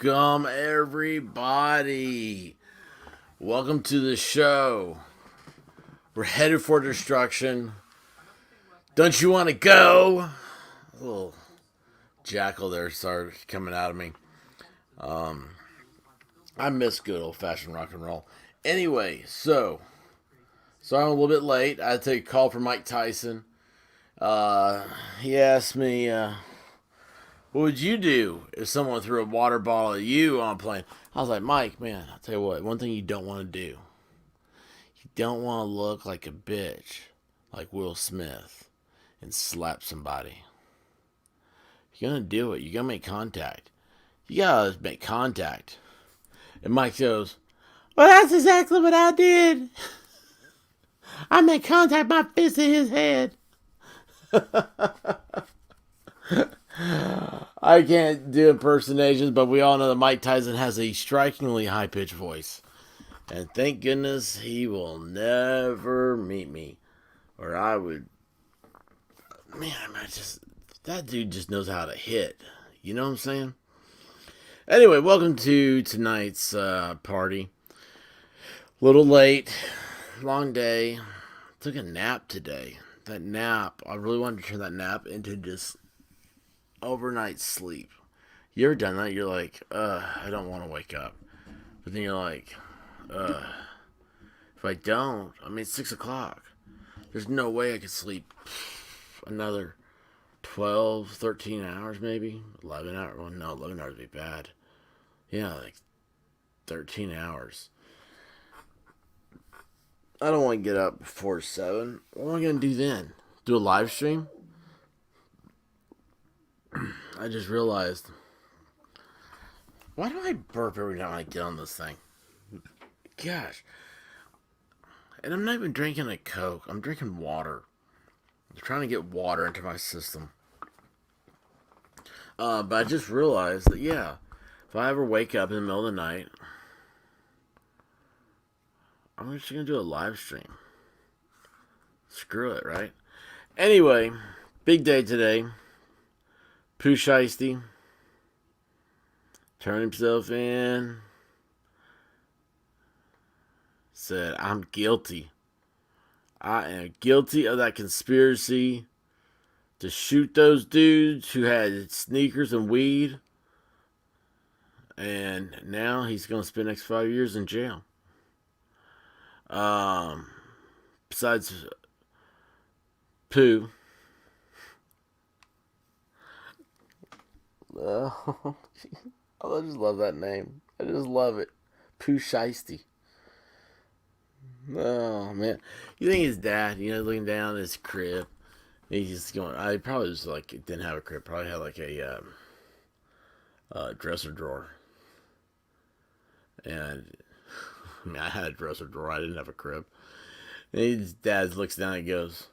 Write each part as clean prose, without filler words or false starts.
Welcome, everybody. Welcome to the show. We're headed for destruction. Don't you want to go? A little jackal there started coming out of me. I miss good old-fashioned rock and roll. Anyway, so I'm a little bit late. I had to take a call from Mike Tyson. He asked me, what would you do if someone threw a water bottle at you on a plane? I was like, Mike, man, I'll tell you what, one thing you don't want to do. You don't want to look like a bitch, like Will Smith, and slap somebody. You're going to do it. You're going to make contact. You got to make contact. And Mike goes, well, that's exactly what I did. I made contact, my fist in his head. I can't do impersonations, but we all know that Mike Tyson has a strikingly high-pitched voice. And thank goodness he will never meet me. Or I would... Man, that dude just knows how to hit. You know what I'm saying? Anyway, welcome to tonight's party. Little late. Long day. Took a nap today. That nap, I really wanted to turn that nap into just overnight sleep. You ever done that? You're like, I don't want to wake up. But then you're like, if I don't, it's 6 o'clock. There's no way I could sleep another 12, 13 hours maybe. 11 hours. Well, no, 11 hours would be bad. Yeah, like 13 hours. I don't want to get up before 7. What am I going to do then? Do a live stream? I just realized, why do I burp every time I get on this thing? Gosh. And I'm not even drinking a Coke. I'm drinking water. I'm trying to get water into my system. But I just realized that, yeah, if I ever wake up in the middle of the night, I'm just going to do a live stream. Screw it, right? Anyway, big day today. Pooh Shiesty turned himself in. Said, I'm guilty. I am guilty of that conspiracy to shoot those dudes who had sneakers and weed. And now he's going to spend the next 5 years in jail. Besides Pooh. Oh, I just love that name. I just love it. Pooh Shiesty. Oh, man. You think his dad, looking down at his crib, he's just going, I probably just, didn't have a crib. Probably had, a dresser drawer. And, I had a dresser drawer. I didn't have a crib. And his dad looks down and goes,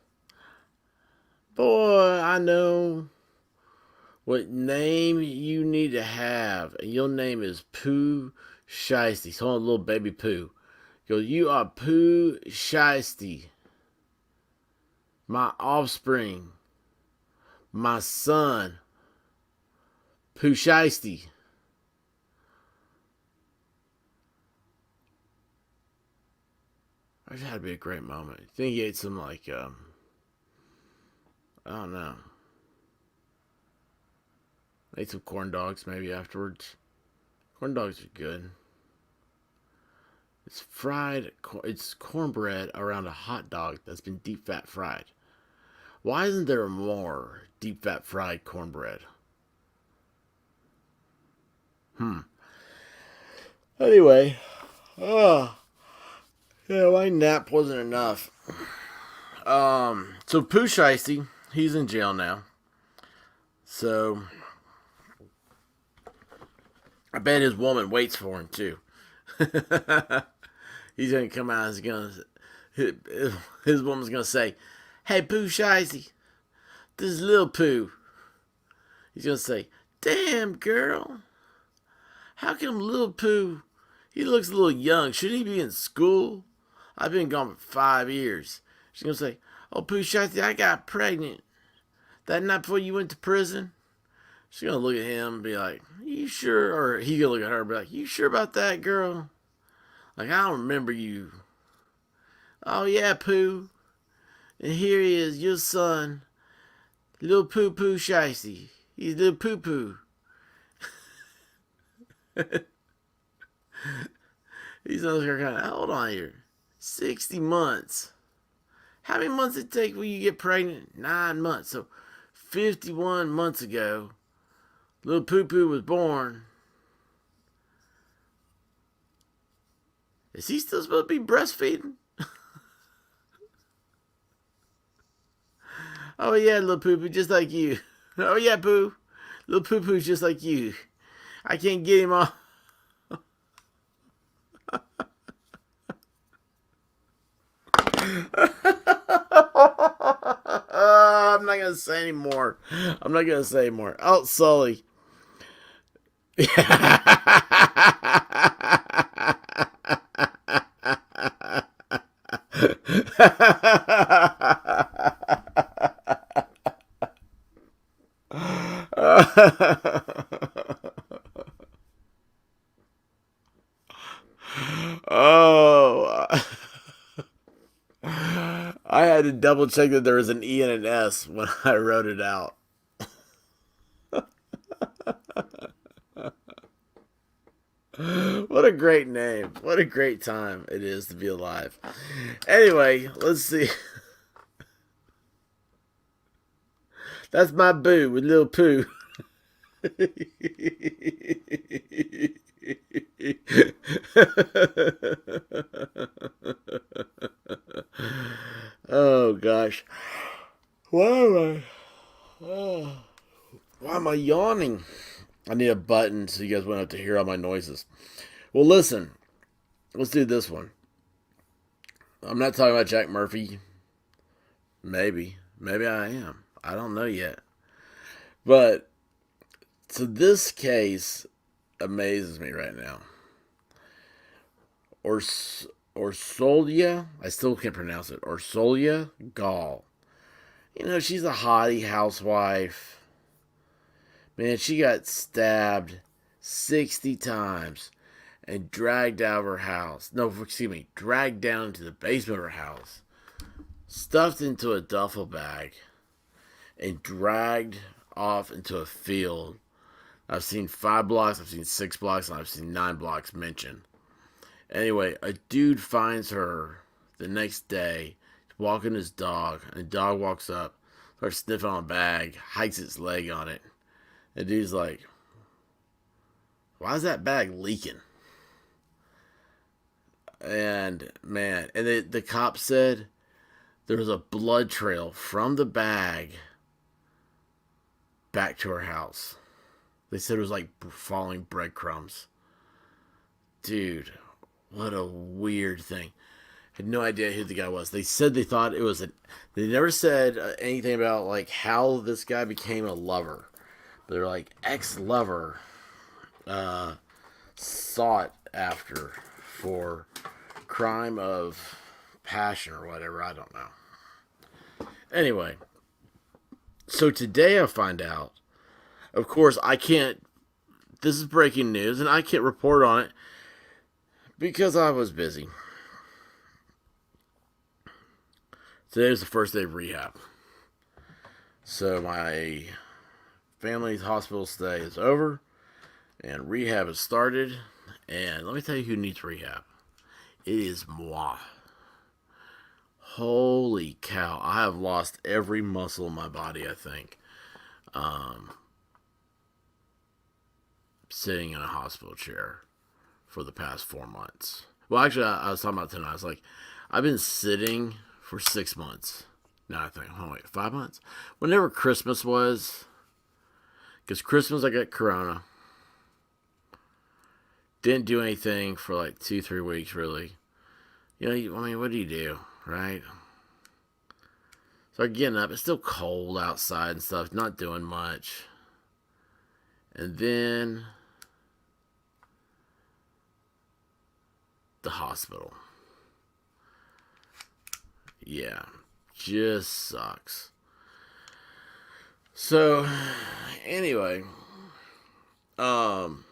boy, I know what name you need to have. And your name is Pooh Shiesty. He's holding a little baby Pooh. He goes, you are Pooh Shiesty. My offspring. My son. Pooh Shiesty. That had to be a great moment. I think he ate some, I don't know. Ate some corn dogs maybe afterwards. Corn dogs are good. It's fried, it's cornbread around a hot dog that's been deep fat fried. Why isn't there more deep fat fried cornbread? Anyway, yeah, my nap wasn't enough. So Pooh Shiesty, he's in jail now. So I bet his woman waits for him too. He's gonna come out and his woman's gonna say, hey Pooh Shiesty, this is Lil Pooh. He's gonna say, damn girl, how come Lil Pooh, he looks a little young, shouldn't he be in school? I've been gone for 5 years. She's gonna say, oh Pooh Shiesty, I got pregnant that night before you went to prison. She's gonna look at him and be like, "You sure?" Or he gonna look at her and be like, "You sure about that, girl? Like, I don't remember you." "Oh yeah, Pooh. And here he is, your son, little Poo Poo Shicey. He's little Poo Poo." He's on kind of, hold on here. 60 months. How many months it take when you get pregnant? 9 months. So 51 months ago, little Poo Poo was born. Is he still supposed to be breastfeeding? "Oh yeah, little Poo Poo, just like you." "Oh yeah, Pooh. Little Poo Poo's just like you. I can't get him off." I'm not gonna say anymore. I'm not gonna say anymore. Oh, Sully. Oh. I had to double check that there was an E and an S when I wrote it out. What a great name. What a great time it is to be alive. Anyway, let's see. That's my boo with little Pooh. Oh gosh. Why am I? Oh, why am I yawning? I need a button so you guys won't have to hear all my noises. Well, listen. Let's do this one. I'm not talking about Jack Murphy. Maybe. Maybe I am. I don't know yet. But, so this case amazes me right now. Orsolia, I still can't pronounce it. Orsolia Gall. You know, she's a hottie housewife. Man, she got stabbed 60 times and dragged out of her house. No, excuse me, dragged down into the basement of her house, stuffed into a duffel bag, and dragged off into a field. I've seen 5 blocks, I've seen 6 blocks, and I've seen 9 blocks mentioned. Anyway, a dude finds her the next day, walking his dog, and the dog walks up, starts sniffing on a bag, hikes its leg on it. And the dude's like, "Why is that bag leaking?" And man, and the cop said there was a blood trail from the bag back to her house. They said it was like falling breadcrumbs. Dude, what a weird thing. Had no idea who the guy was. They said they thought it was they never said anything about like how this guy became a lover. But they're like ex-lover sought after for crime of passion or whatever. I don't know. Anyway, so today I find out. Of course, I can't. This is breaking news, and I can't report on it because I was busy. Today was the first day of rehab. So my family's hospital stay is over, and rehab has started. And let me tell you who needs rehab. It is moi. Holy cow. I have lost every muscle in my body, I think. Sitting in a hospital chair for the past 4 months. Well, actually, I was talking about tonight. I was like, I've been sitting for 6 months. Now I think, oh wait, 5 months? Whenever Christmas was, because Christmas I got corona. Didn't do anything for like 2-3 weeks, really. You know, I mean, what do you do, right? So I'm getting up. It's still cold outside and stuff. Not doing much. And then the hospital. Yeah, just sucks. So, anyway, Um,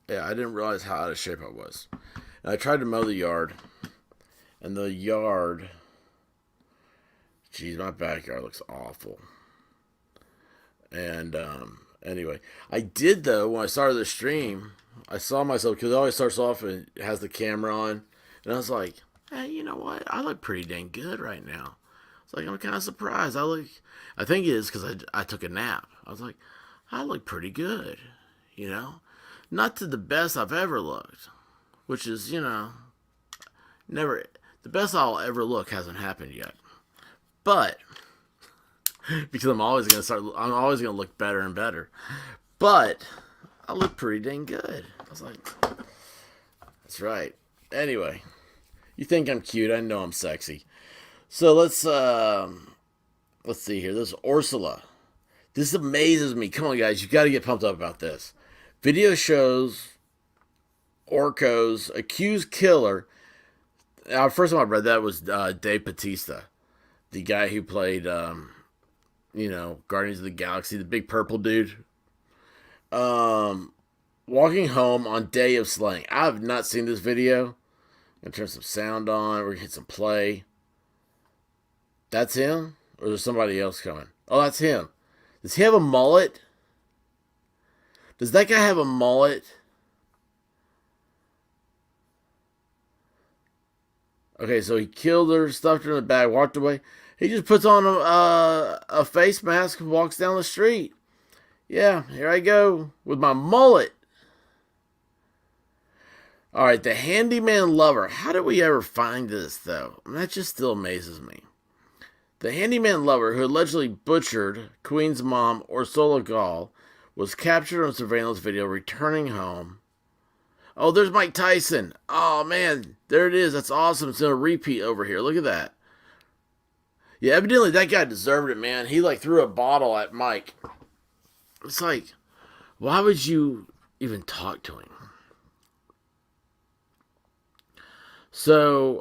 yeah, I didn't realize how out of shape I was. And I tried to mow the yard, and the yard, geez, my backyard looks awful. And anyway, I did though when I started the stream. I saw myself because it always starts off and it has the camera on, and I was like, "Hey, you know what? I look pretty dang good right now." It's like I'm kind of surprised. I think it is because I took a nap. I was like, I look pretty good, you know, not to the best I've ever looked, which is never the best I'll ever look hasn't happened yet, but because I'm always gonna look better and better. But I look pretty dang good. I was like, that's right. Anyway, you think I'm cute? I know I'm sexy. So let's see here. This is Ursula. This amazes me. Come on, guys, you got to get pumped up about this. Video shows Orko's accused killer. First time I read that was Dave Bautista, the guy who played Guardians of the Galaxy, the big purple dude. Walking home on day of slaying. I have not seen this video. I'm gonna turn some sound on. We're gonna hit some play. That's him? Or is there somebody else coming? Oh, that's him. Does he have a mullet? Does that guy have a mullet? Okay, so he killed her, stuffed her in the bag, walked away. He just puts on a face mask and walks down the street. Yeah, here I go with my mullet. All right, the handyman lover. How did we ever find this, though? I mean, that just still amazes me. The handyman lover who allegedly butchered Queen's mom, Ursula Gall, was captured on surveillance video returning home. Oh, there's Mike Tyson. Oh, man, there it is. That's awesome. It's in a repeat over here. Look at that. Yeah, evidently that guy deserved it, man. He, threw a bottle at Mike. It's like, why would you even talk to him? So,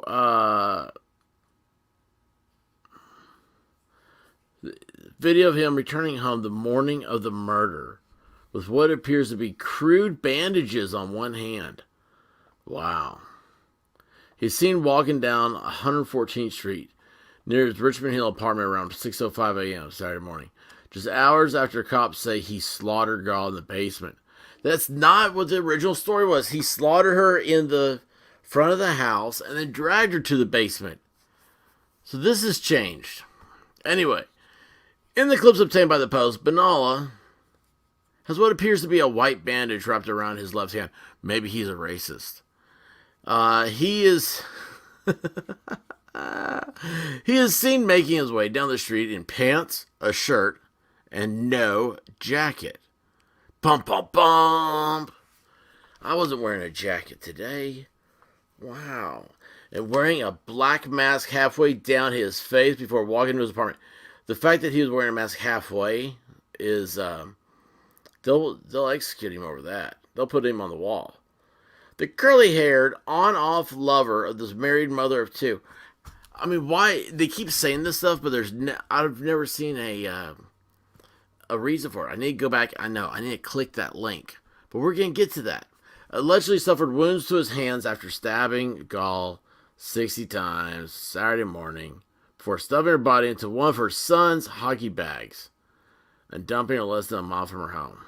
video of him returning home the morning of the murder with what appears to be crude bandages on one hand. Wow. He's seen walking down 114th Street near his Richmond Hill apartment around 6:05 a.m. Saturday morning, just hours after cops say he slaughtered Gall in the basement. That's not what the original story was. He slaughtered her in the front of the house and then dragged her to the basement. So this has changed. Anyway, in the clips obtained by the Post, Benalla has what appears to be a white bandage wrapped around his left hand. Maybe he's a racist. He is he is seen making his way down the street in pants, a shirt, and no jacket. Bum bum bum. I wasn't wearing a jacket today. Wow. And wearing a black mask halfway down his face before walking into his apartment. The fact that he was wearing a mask halfway is they'll execute him over that. They'll put him on the wall. The curly-haired, on-off lover of this married mother of two. I mean, why they keep saying this stuff, but I've never seen a reason for it. I need to go back. I need to click that link, but we're gonna get to that. Allegedly suffered wounds to his hands after stabbing Gall 60 times Saturday morning before stuffing her body into one of her son's hockey bags and dumping her less than a mile from her home.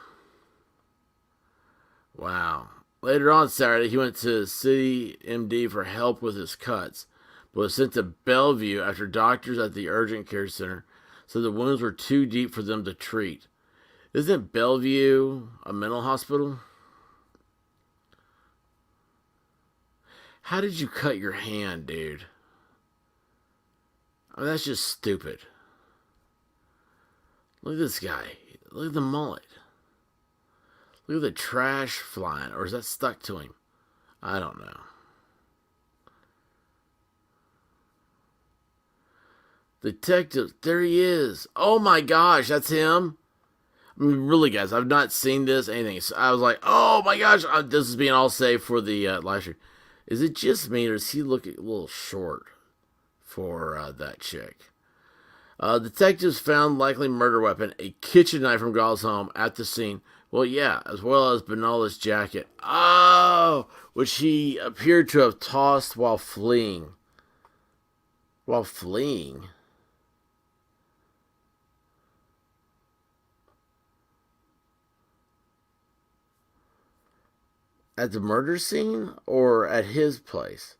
Wow. Later on Saturday, he went to City MD for help with his cuts, but was sent to Bellevue after doctors at the urgent care center said the wounds were too deep for them to treat. Isn't Bellevue a mental hospital? How did you cut your hand, dude? I mean, that's just stupid. Look at this guy. Look at the mullet. Look at the trash flying. Or is that stuck to him? I don't know. Detective. There he is. Oh my gosh, that's him. I mean, really, guys, I've not seen this, anything. So I was like, oh my gosh, this is being all safe for the live stream. Is it just me, or does he look a little short for that chick? Detectives found likely murder weapon, a kitchen knife from Gall's home at the scene, Well, yeah, as well as Benola's jacket. Oh, which he appeared to have tossed while fleeing. While fleeing? At the murder scene or at his place?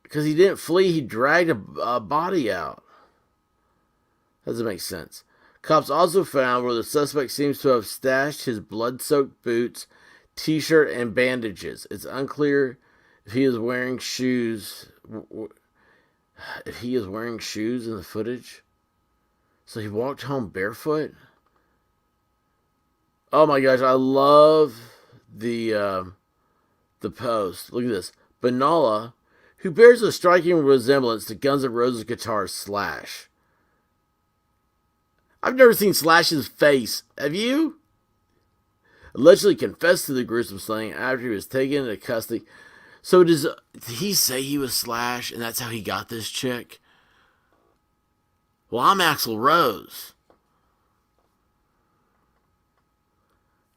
Because he didn't flee, he dragged a body out. Doesn't make sense. Cops also found where the suspect seems to have stashed his blood-soaked boots, t-shirt, and bandages. It's unclear if he is wearing shoes. If he is wearing shoes in the footage. So he walked home barefoot? Oh my gosh, I love the post. Look at this. Benola, who bears a striking resemblance to Guns N' Roses guitarist Slash. I've never seen Slash's face. Have you? Allegedly confessed to the gruesome slaying after he was taken into custody. So did he say he was Slash and that's how he got this chick? Well, I'm Axl Rose.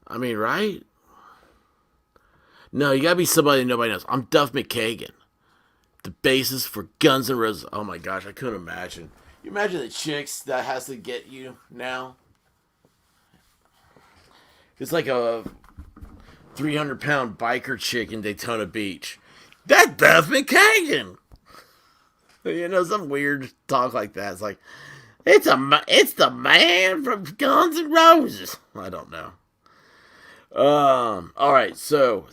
I mean, right? No, you gotta be somebody nobody knows. I'm Duff McKagan. The basis for Guns N' Roses. Oh my gosh, I couldn't imagine. You imagine the chicks that has to get you now? It's like a 300-pound biker chick in Daytona Beach. That's Duff McKagan! You know, some weird talk like that. It's like, it's the man from Guns N' Roses. I don't know. Alright, so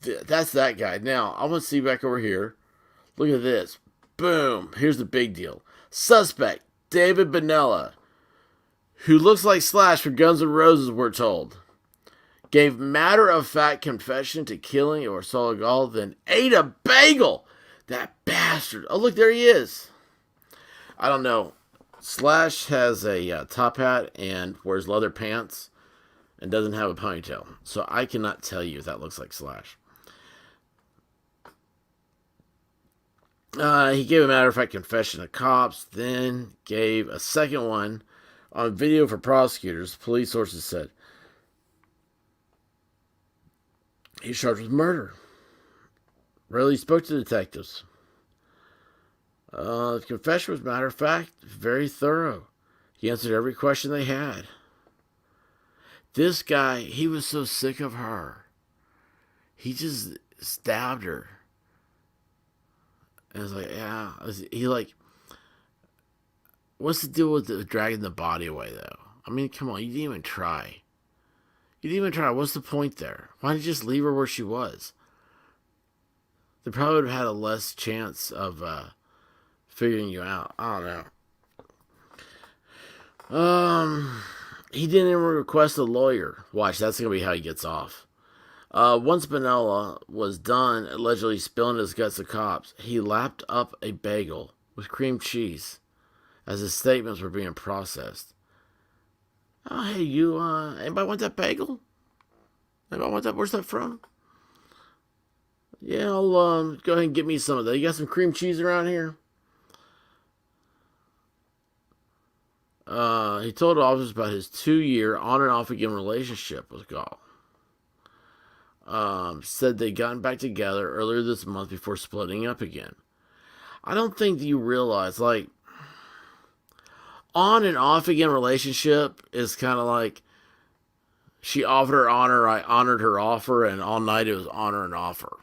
that's that guy. Now, I want to see back over here. Look at this. Boom. Here's the big deal. Suspect, David Benella, who looks like Slash for Guns N' Roses, we're told, gave matter-of-fact confession to killing Ursula Gall, then ate a bagel. That bastard. Oh, look, there he is. I don't know. Slash has a top hat and wears leather pants and doesn't have a ponytail. So I cannot tell you if that looks like Slash. He gave a matter-of-fact confession to cops, then gave a second one on video for prosecutors. Police sources said he's charged with murder. Rarely spoke to detectives. The confession was matter-of-fact, very thorough. He answered every question they had. This guy, he was so sick of her. He just stabbed her. And I was like, yeah. He like, what's the deal with dragging the body away, though? I mean, come on, you didn't even try. You didn't even try. What's the point there? Why didn't you just leave her where she was? They probably would have had a less chance of figuring you out. I don't know. He didn't even request a lawyer. Watch, that's going to be how he gets off. Once Benella was done allegedly spilling his guts to cops, he lapped up a bagel with cream cheese as his statements were being processed. Oh, hey, you, anybody want that bagel? Anybody want that? Where's that from? Yeah, I'll go ahead and get me some of that. You got some cream cheese around here? He told officers about his 2-year on and off again relationship with Gall. Said they'd gotten back together earlier this month before splitting up again. I don't think that you realize, like, on and off again relationship is kind of like she offered her honor, I honored her offer, and all night it was honor and offer.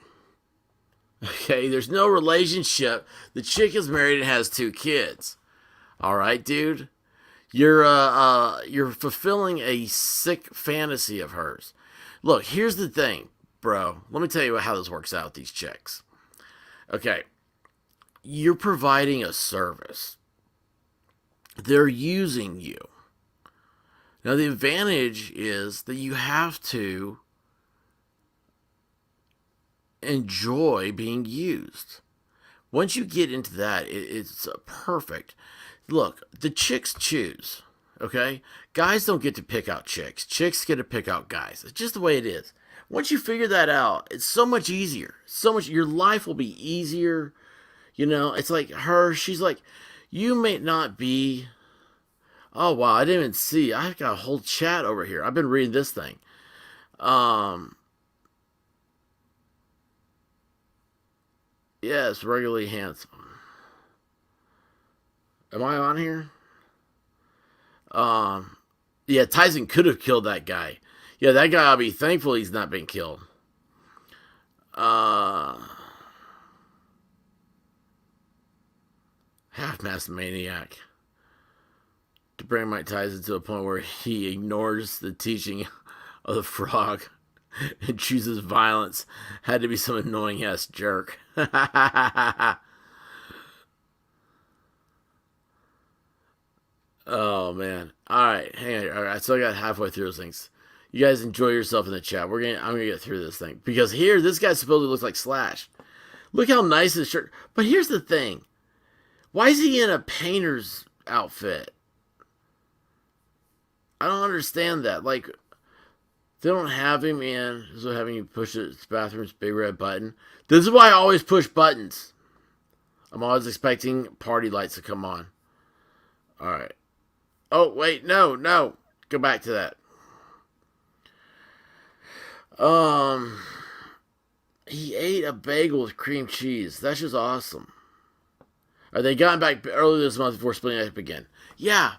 Okay, there's no relationship. The chick is married and has 2 kids. All right, dude. You're fulfilling a sick fantasy of hers. Look, here's the thing, bro. Let me tell you how this works out with these chicks. Okay, you're providing a service. They're using you. Now, the advantage is that you have to enjoy being used. Once you get into that, it's perfect. Look, the chicks choose, okay? Guys don't get to pick out chicks. Chicks get to pick out guys. It's just the way it is. Once you figure that out, it's so much easier. Your life will be easier. You know, it's like her, she's like, you may not be Oh wow, I didn't even see. I got a whole chat over here. I've been reading this thing. Um, yes, regularly handsome. Am I on here? Um, yeah, Tyson could have killed that guy. Yeah, that guy ought to be thankful he's not been killed. Uh, half-mast maniac. To bring Mike Tyson to a point where he ignores the teaching of the frog and chooses violence had to be some annoying ass jerk. Oh man. Alright, hang on. Alright, so I got halfway through those things. You guys enjoy yourself in the chat. I'm gonna get through this thing. Because here, this guy supposedly looks like Slash. Look how nice his shirt. But here's the thing. Why is he in a painter's outfit? I don't understand that. Like, they don't have him in, so having you push his bathroom's big red button. This is why I always push buttons. I'm always expecting party lights to come on. Alright. Oh, wait, no. Go back to that. He ate a bagel with cream cheese. That's just awesome. They got back earlier this month before splitting up again. Yeah.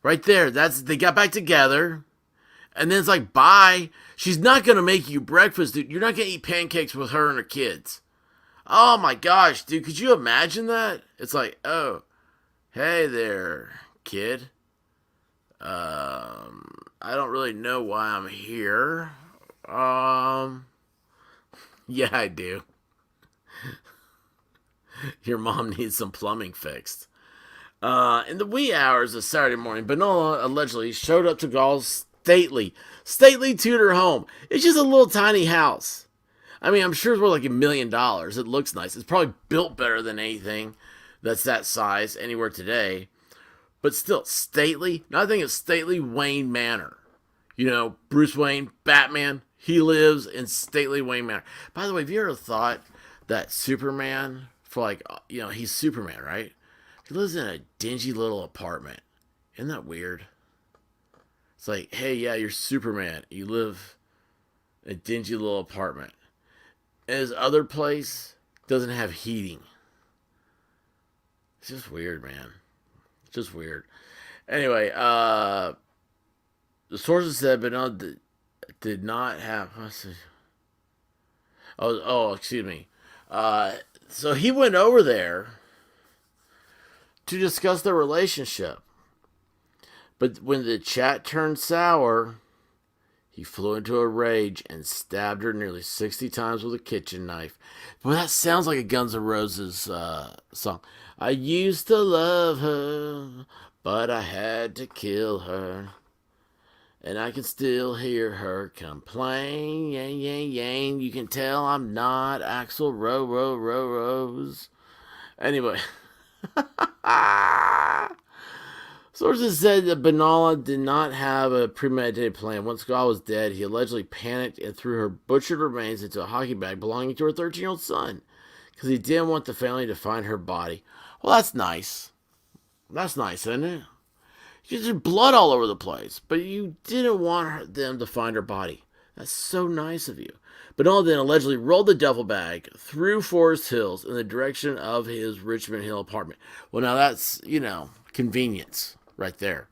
Right there. They got back together. And then it's like, bye. She's not going to make you breakfast, dude. You're not going to eat pancakes with her and her kids. Oh my gosh, dude. Could you imagine that? It's like, oh, hey there, kid. I don't really know why I'm here. Yeah, I do. Your mom needs some plumbing fixed. In the wee hours of Saturday morning, Benola allegedly showed up to Gall's stately Tudor home. It's just a little tiny house. I mean, I'm sure it's worth like $1 million. It looks nice. It's probably built better than anything that's that size anywhere today. But still, stately. Now I think it's stately Wayne Manor. You know, Bruce Wayne, Batman, he lives in stately Wayne Manor. By the way, have you ever thought that Superman, for like, you know, he's Superman, right? He lives in a dingy little apartment. Isn't that weird? It's like, hey, yeah, you're Superman. You live in a dingy little apartment. And his other place doesn't have heating. It's just weird, man. It's just weird. Anyway, the sources said Bernard did not have. Excuse me. So he went over there to discuss their relationship. But when the chat turned sour, he flew into a rage and stabbed her nearly 60 times with a kitchen knife. Well, that sounds like a Guns N' Roses song. I used to love her, but I had to kill her. And I can still hear her complain. Yang. You can tell I'm not Axl Rose. Anyway. Sources said that Benalla did not have a premeditated plan. Once Scott was dead, he allegedly panicked and threw her butchered remains into a hockey bag belonging to her 13-year-old son because he didn't want the family to find her body. Well, that's nice. That's nice, isn't it? There's blood all over the place, but you didn't want them to find her body. That's so nice of you. Benalla then allegedly rolled the duffel bag through Forest Hills in the direction of his Richmond Hill apartment. Well, now that's, convenience right there.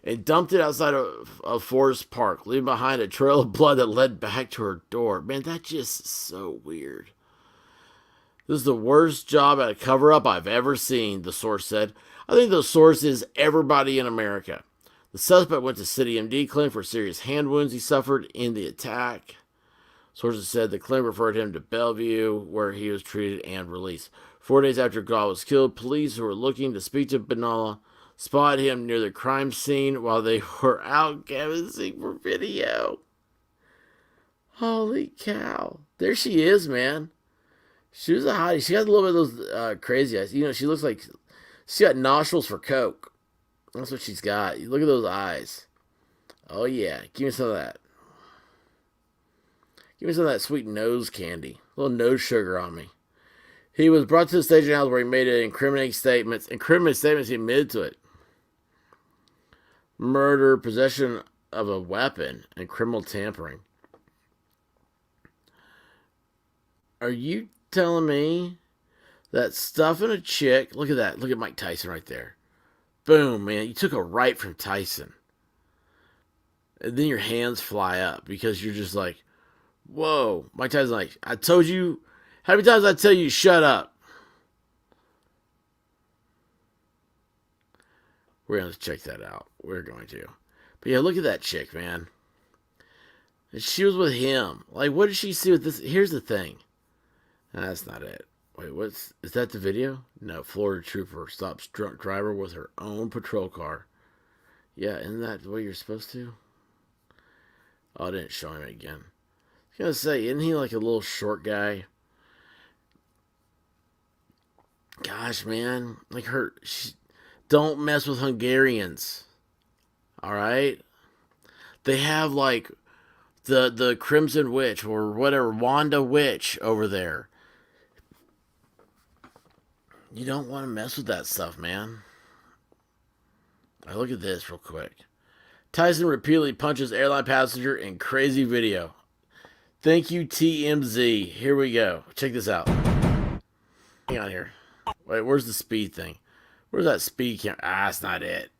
And dumped it outside of Forest Park, leaving behind a trail of blood that led back to her door. Man, that's just so weird. This is the worst job at a cover-up I've ever seen, the source said. I think the source is everybody in America. The suspect went to City MD clinic for serious hand wounds he suffered in the attack. Sources said the clinic referred him to Bellevue, where he was treated and released. 4 days after Gaw was killed, police who were looking to speak to Benalla spotted him near the crime scene while they were out canvassing for video. Holy cow. There she is, man. She was a hottie. She got a little bit of those crazy eyes. She looks like she got nostrils for coke. That's what she's got. Look at those eyes. Oh, yeah. Give me some of that. Give me some of that sweet nose candy. A little nose sugar on me. He was brought to the station house where he made incriminating statements. Incriminating statements, he admitted to it. murder, possession of a weapon, and criminal tampering. Are you telling me that stuffing a chick? Look at that. Look at Mike Tyson right there. Boom, man. You took a right from Tyson. And then your hands fly up because you're just like, whoa. Mike Tyson's like, I told you. How many times did I tell you shut up? We're going to check that out. We're going to. But yeah, look at that chick, man. And she was with him. Like, what did she see with this? Here's the thing. That's not it. Wait, is that the video? No, Florida trooper stops drunk driver with her own patrol car. Yeah, isn't that the way you're supposed to? Oh, I didn't show him again. I was gonna say, isn't he like a little short guy? Gosh, man, like don't mess with Hungarians. All right, they have like the Crimson Witch or whatever Wanda Witch over there. You don't want to mess with that stuff, man. Right, look at this real quick. Tyson repeatedly punches airline passenger in crazy video. Thank you, TMZ. Here we go. Check this out. Hang on here. Wait, where's the speed thing? Where's that speed camera? Ah, that's not it.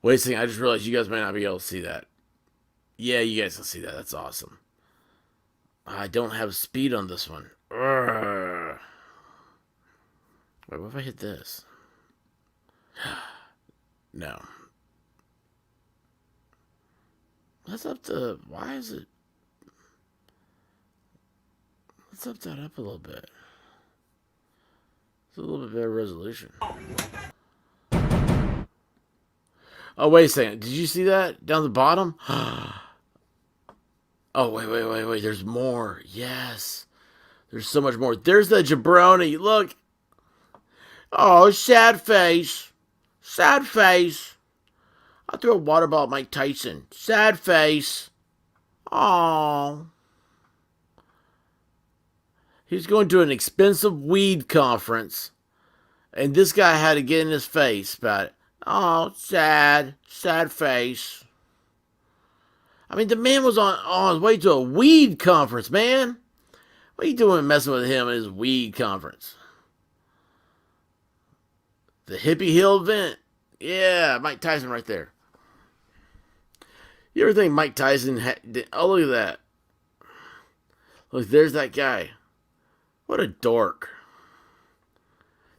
Wait a second. I just realized you guys might not be able to see that. Yeah, you guys can see that. That's awesome. I don't have speed on this one. Urgh. Wait, what if I hit this? No. Let's up the... Why is it... Let's up that up a little bit. It's a little bit better resolution. Oh, wait a second. Did you see that? Down the bottom? Oh, wait. There's more. Yes. There's so much more. There's the jabroni. Look. Oh, sad face. Sad face. I threw a water bottle at Mike Tyson. Sad face. Oh. He's going to an expensive weed conference. And this guy had to get in his face about it. Oh, sad. Sad face. I mean, the man was on his way to a weed conference, man. What are you doing messing with him at his weed conference? The Hippie Hill event. Yeah, Mike Tyson right there. You ever think Mike Tyson oh, look at that. Look, there's that guy. What a dork.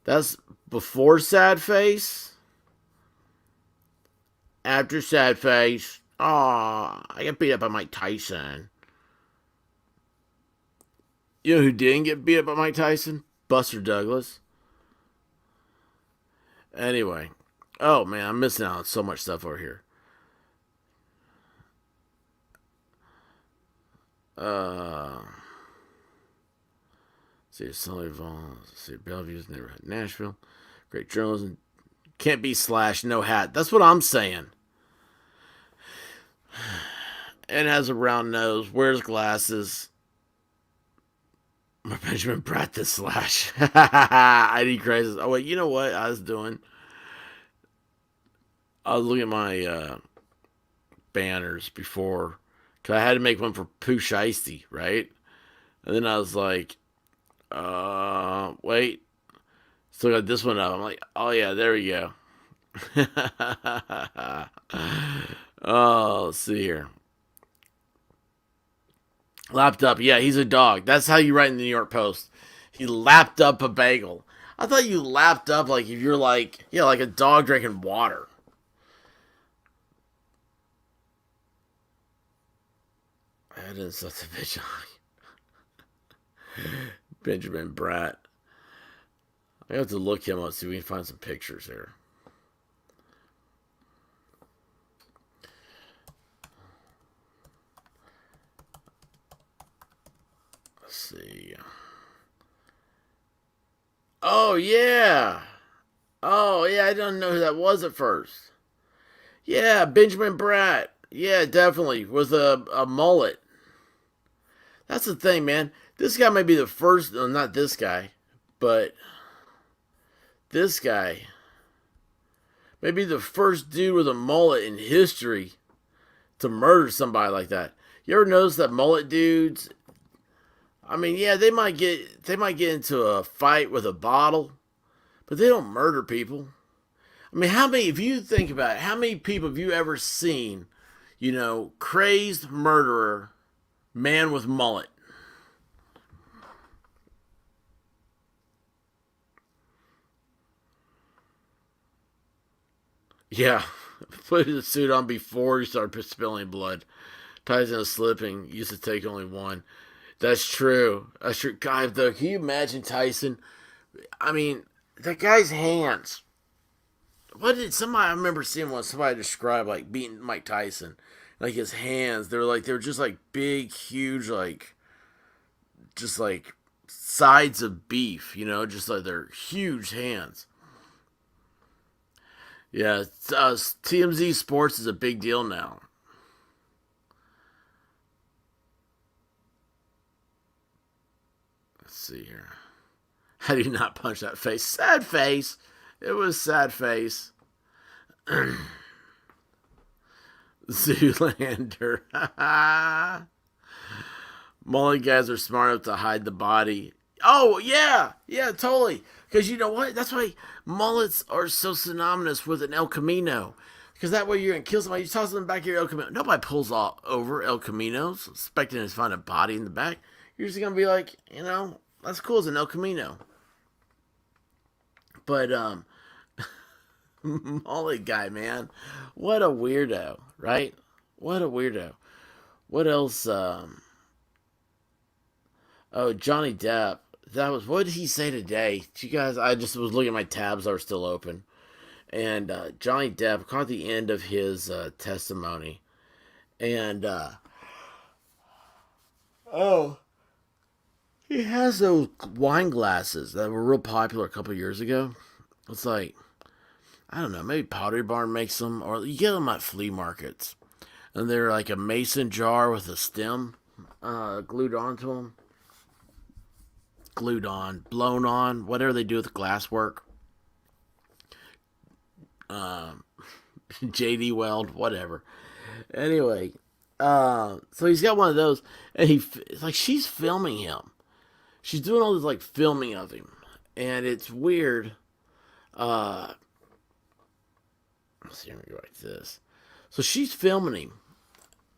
That's before sad face. After sad face. Aw, I got beat up by Mike Tyson. You know who didn't get beat up by Mike Tyson? Buster Douglas. Anyway. Oh, man, I'm missing out on so much stuff over here. See, Sullivan. See, Bellevue's neighborhood, Nashville. Great journalism. Can't be / no hat. That's what I'm saying. And has a round nose. Wears glasses. My Benjamin Bratt this / ID crisis. Oh, wait, you know what I was doing? I was looking at my banners before. Because I had to make one for Pooh Shiesty, right? And then I was like, wait. Still got this one up. I'm like, oh, yeah, there we go. Oh, let's see here. Lapped up. Yeah, he's a dog. That's how you write in the New York Post. He lapped up a bagel. I thought you lapped up like if you're like, yeah, like a dog drinking water. That is such a bitch. Benjamin Bratt. I have to look him up, see if we can find some pictures here. Let's see. Oh, yeah. Oh, yeah, I didn't know who that was at first. Yeah, Benjamin Bratt. Yeah, definitely. With a mullet. That's the thing, man. This guy might be the first, no, not this guy, but this guy maybe the first dude with a mullet in history to murder somebody like that. You ever notice that mullet dudes? I mean, yeah, they might get into a fight with a bottle, but they don't murder people. I mean, how many? If you think about it, how many people have you ever seen? Crazed murderer, man with mullet. Yeah, put the suit on before you start spilling blood. Tyson is slipping. Used to take only one. That's true. That's true. God, though, can you imagine Tyson? I mean, that guy's hands. What did somebody? I remember seeing one. Somebody describe like beating Mike Tyson, like his hands. They were just like big, huge, like just like sides of beef. Just like they're huge hands. Yeah, TMZ Sports is a big deal now. Let's see here. How do you not punch that face? Sad face. It was sad face. Zoolander. Mullet guys are smart enough to hide the body. Oh, yeah. Yeah, totally. Because you know what? That's why mullets are so synonymous with an El Camino. Because that way you're going to kill somebody. You toss them back here, El Camino. Nobody pulls all over El Caminos expecting to find a body in the back. You're just going to be like, that's cool as an El Camino. But, mullet guy, man. What a weirdo, right? What a weirdo. What else? Oh, Johnny Depp. What did he say today? You guys, I just was looking at my tabs that were still open. And Johnny Depp caught the end of his testimony. And, oh, he has those wine glasses that were real popular a couple years ago. It's like, I don't know, maybe Pottery Barn makes them, or you get them at flea markets. And they're like a mason jar with a stem glued onto them. Glued on, blown on, whatever they do with glasswork. Um, JD Weld, whatever. Anyway, so he's got one of those, and it's like she's filming him. She's doing all this like filming of him, and it's weird. Uh, let's see, let me go like this. So she's filming him,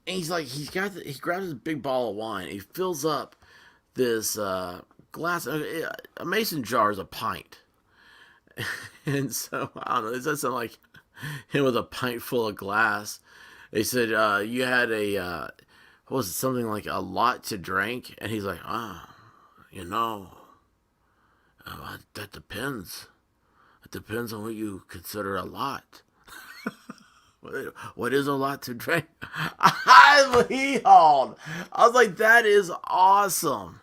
and he grabs this big ball of wine. He fills up this glass. A mason jar is a pint, and so I don't know. It does sound like him with a pint full of glass. They said you had what was it, something like a lot to drink, and he's like, you know, that depends. It depends on what you consider a lot. What is a lot to drink? He hauled. I was like, that is awesome.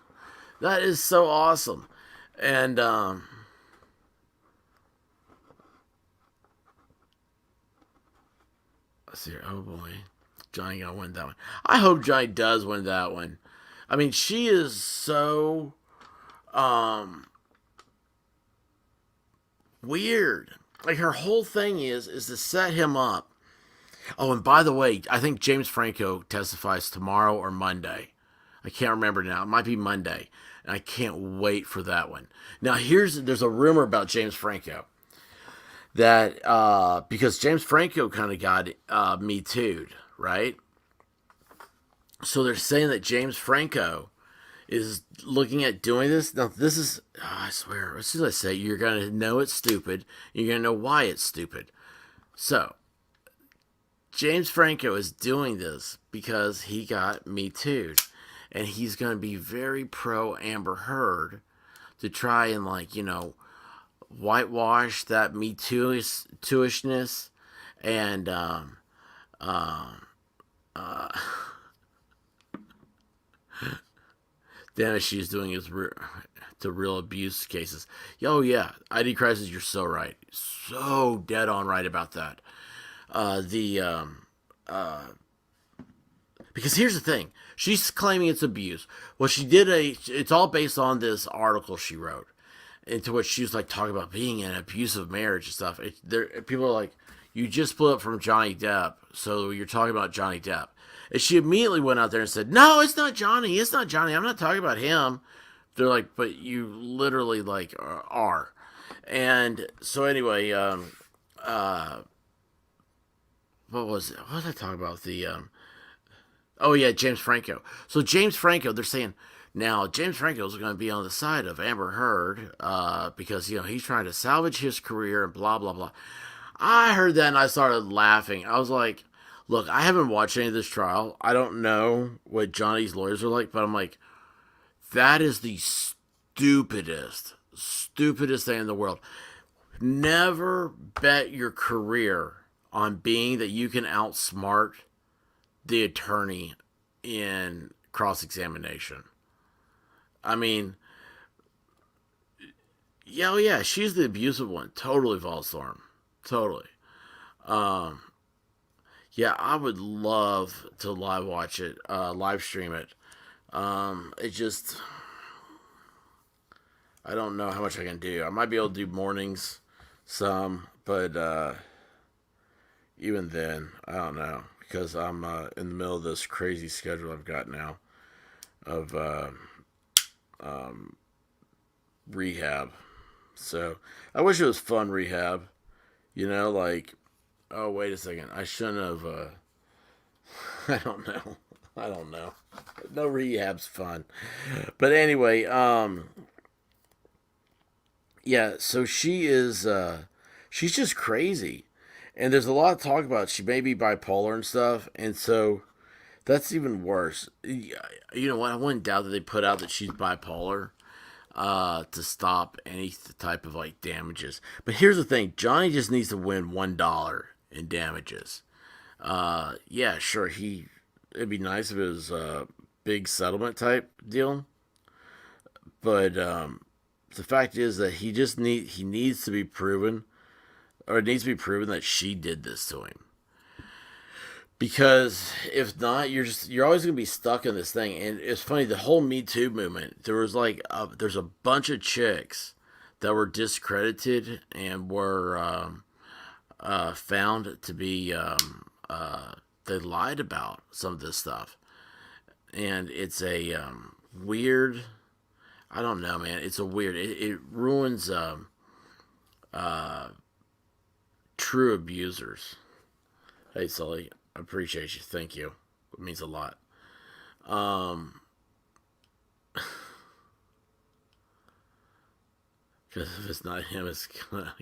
That is so awesome. And let's see here. Oh boy, Johnny gonna win that one. I hope Johnny does win that one. I mean, she is so weird. Like her whole thing is to set him up. Oh, and by the way, I think James Franco testifies tomorrow or Monday. I can't remember now. It might be Monday. And I can't wait for that one. Now, there's a rumor about James Franco that because James Franco kind of got Me Too'd, right? So they're saying that James Franco is looking at doing this. Now, this is, I swear, as soon as I say it, you're going to know it's stupid. You're going to know why it's stupid. So, James Franco is doing this because he got Me Too'd. And he's going to be very pro Amber Heard to try and, whitewash that Me Too-ishness. And, damage she's doing is to real abuse cases. Oh, yeah. ID Crisis, you're so right. So dead on right about that. Because here's the thing. She's claiming it's abuse. Well, it's all based on this article she wrote, into which she was like talking about being in an abusive marriage and stuff. People are like, you just split up from Johnny Depp, so you're talking about Johnny Depp. And she immediately went out there and said, no, it's not Johnny. It's not Johnny. I'm not talking about him. They're like, but you literally like are. And so anyway, what was it? What was I talking about? Oh yeah, James Franco. So James Franco, they're saying now James Franco is going to be on the side of Amber Heard because he's trying to salvage his career and blah blah blah. I heard that and I started laughing. I was like, look, I haven't watched any of this trial. I don't know what Johnny's lawyers are like, but I'm like, that is the stupidest thing in the world. Never bet your career on being that you can outsmart the attorney in cross-examination. I mean, yeah, oh yeah, she's the abusive one. Totally falls for him. Totally. Yeah, I would love to live watch it, live stream it. It just, I don't know how much I can do. I might be able to do mornings, some, but even then, I don't know because I'm in the middle of this crazy schedule I've got now of rehab. So I wish it was fun rehab. Like, oh wait a second, I shouldn't have. I don't know. I don't know. No rehab's fun, but anyway, yeah. So she is. She's just crazy, and there's a lot of talk about she may be bipolar and stuff, and so that's even worse. You know what? I wouldn't doubt that they put out that she's bipolar to stop any type of like damages. But here's the thing: Johnny just needs to win $1 in damages. Yeah, sure. It'd be nice if it was a big settlement type deal, but the fact is that he needs to be proven, or it needs to be proven that she did this to him. Because if not, you're always gonna be stuck in this thing. And it's funny, the whole Me Too movement. There's a bunch of chicks that were discredited and were found to be they lied about some of this stuff, and it's a weird. I don't know, man. It's a weird. It ruins true abusers. Hey, Sully. I appreciate you. Thank you. It means a lot. Because if it's not him, it's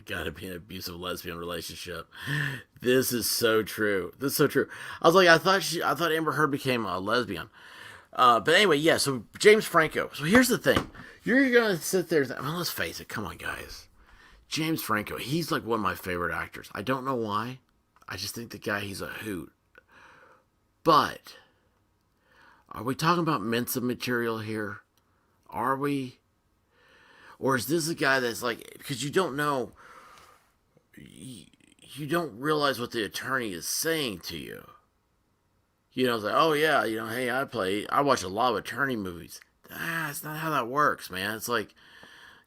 got to be an abusive lesbian relationship. This is so true. This is so true. I was like, I thought Amber Heard became a lesbian. But anyway, yeah. So James Franco. So here's the thing. You're gonna sit there. Let's face it. Come on, guys. James Franco. He's like one of my favorite actors. I don't know why. I just think the guy. He's a hoot. But are we talking about Mensa material here? Are we? Or is this a guy that's like, because you don't know, you don't realize what the attorney is saying to you. It's like, oh yeah, hey, I watch a lot of attorney movies. That's not how that works, man. It's like,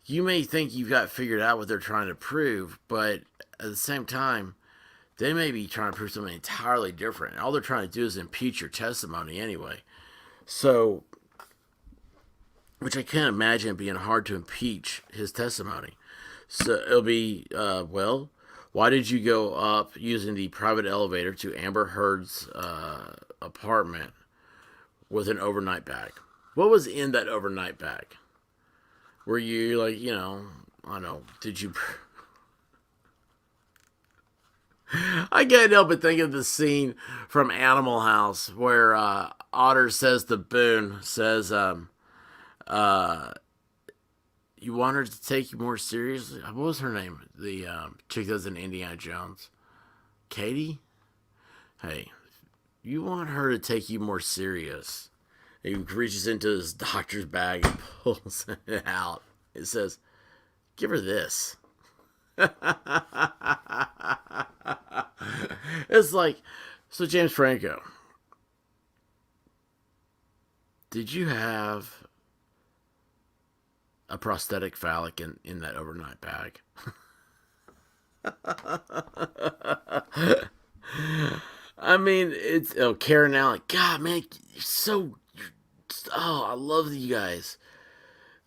you may think you've got figured out what they're trying to prove, but at the same time, they may be trying to prove something entirely different. All they're trying to do is impeach your testimony anyway. So, which I can't imagine being hard to impeach his testimony. So it'll be, well, why did you go up using the private elevator to Amber Heard's apartment with an overnight bag? What was in that overnight bag? Were you like, I don't know, did you... I can't help but think of the scene from Animal House where Otter says to Boone, you want her to take you more seriously? What was her name? The chick that's in Indiana Jones. Katie? Hey, you want her to take you more serious. And he reaches into his doctor's bag and pulls it out. It says, give her this. It's like, so James Franco, did you have a prosthetic phallic in that overnight bag? I mean, it's Karen Allen. God, man, you're so. Oh, I love you guys.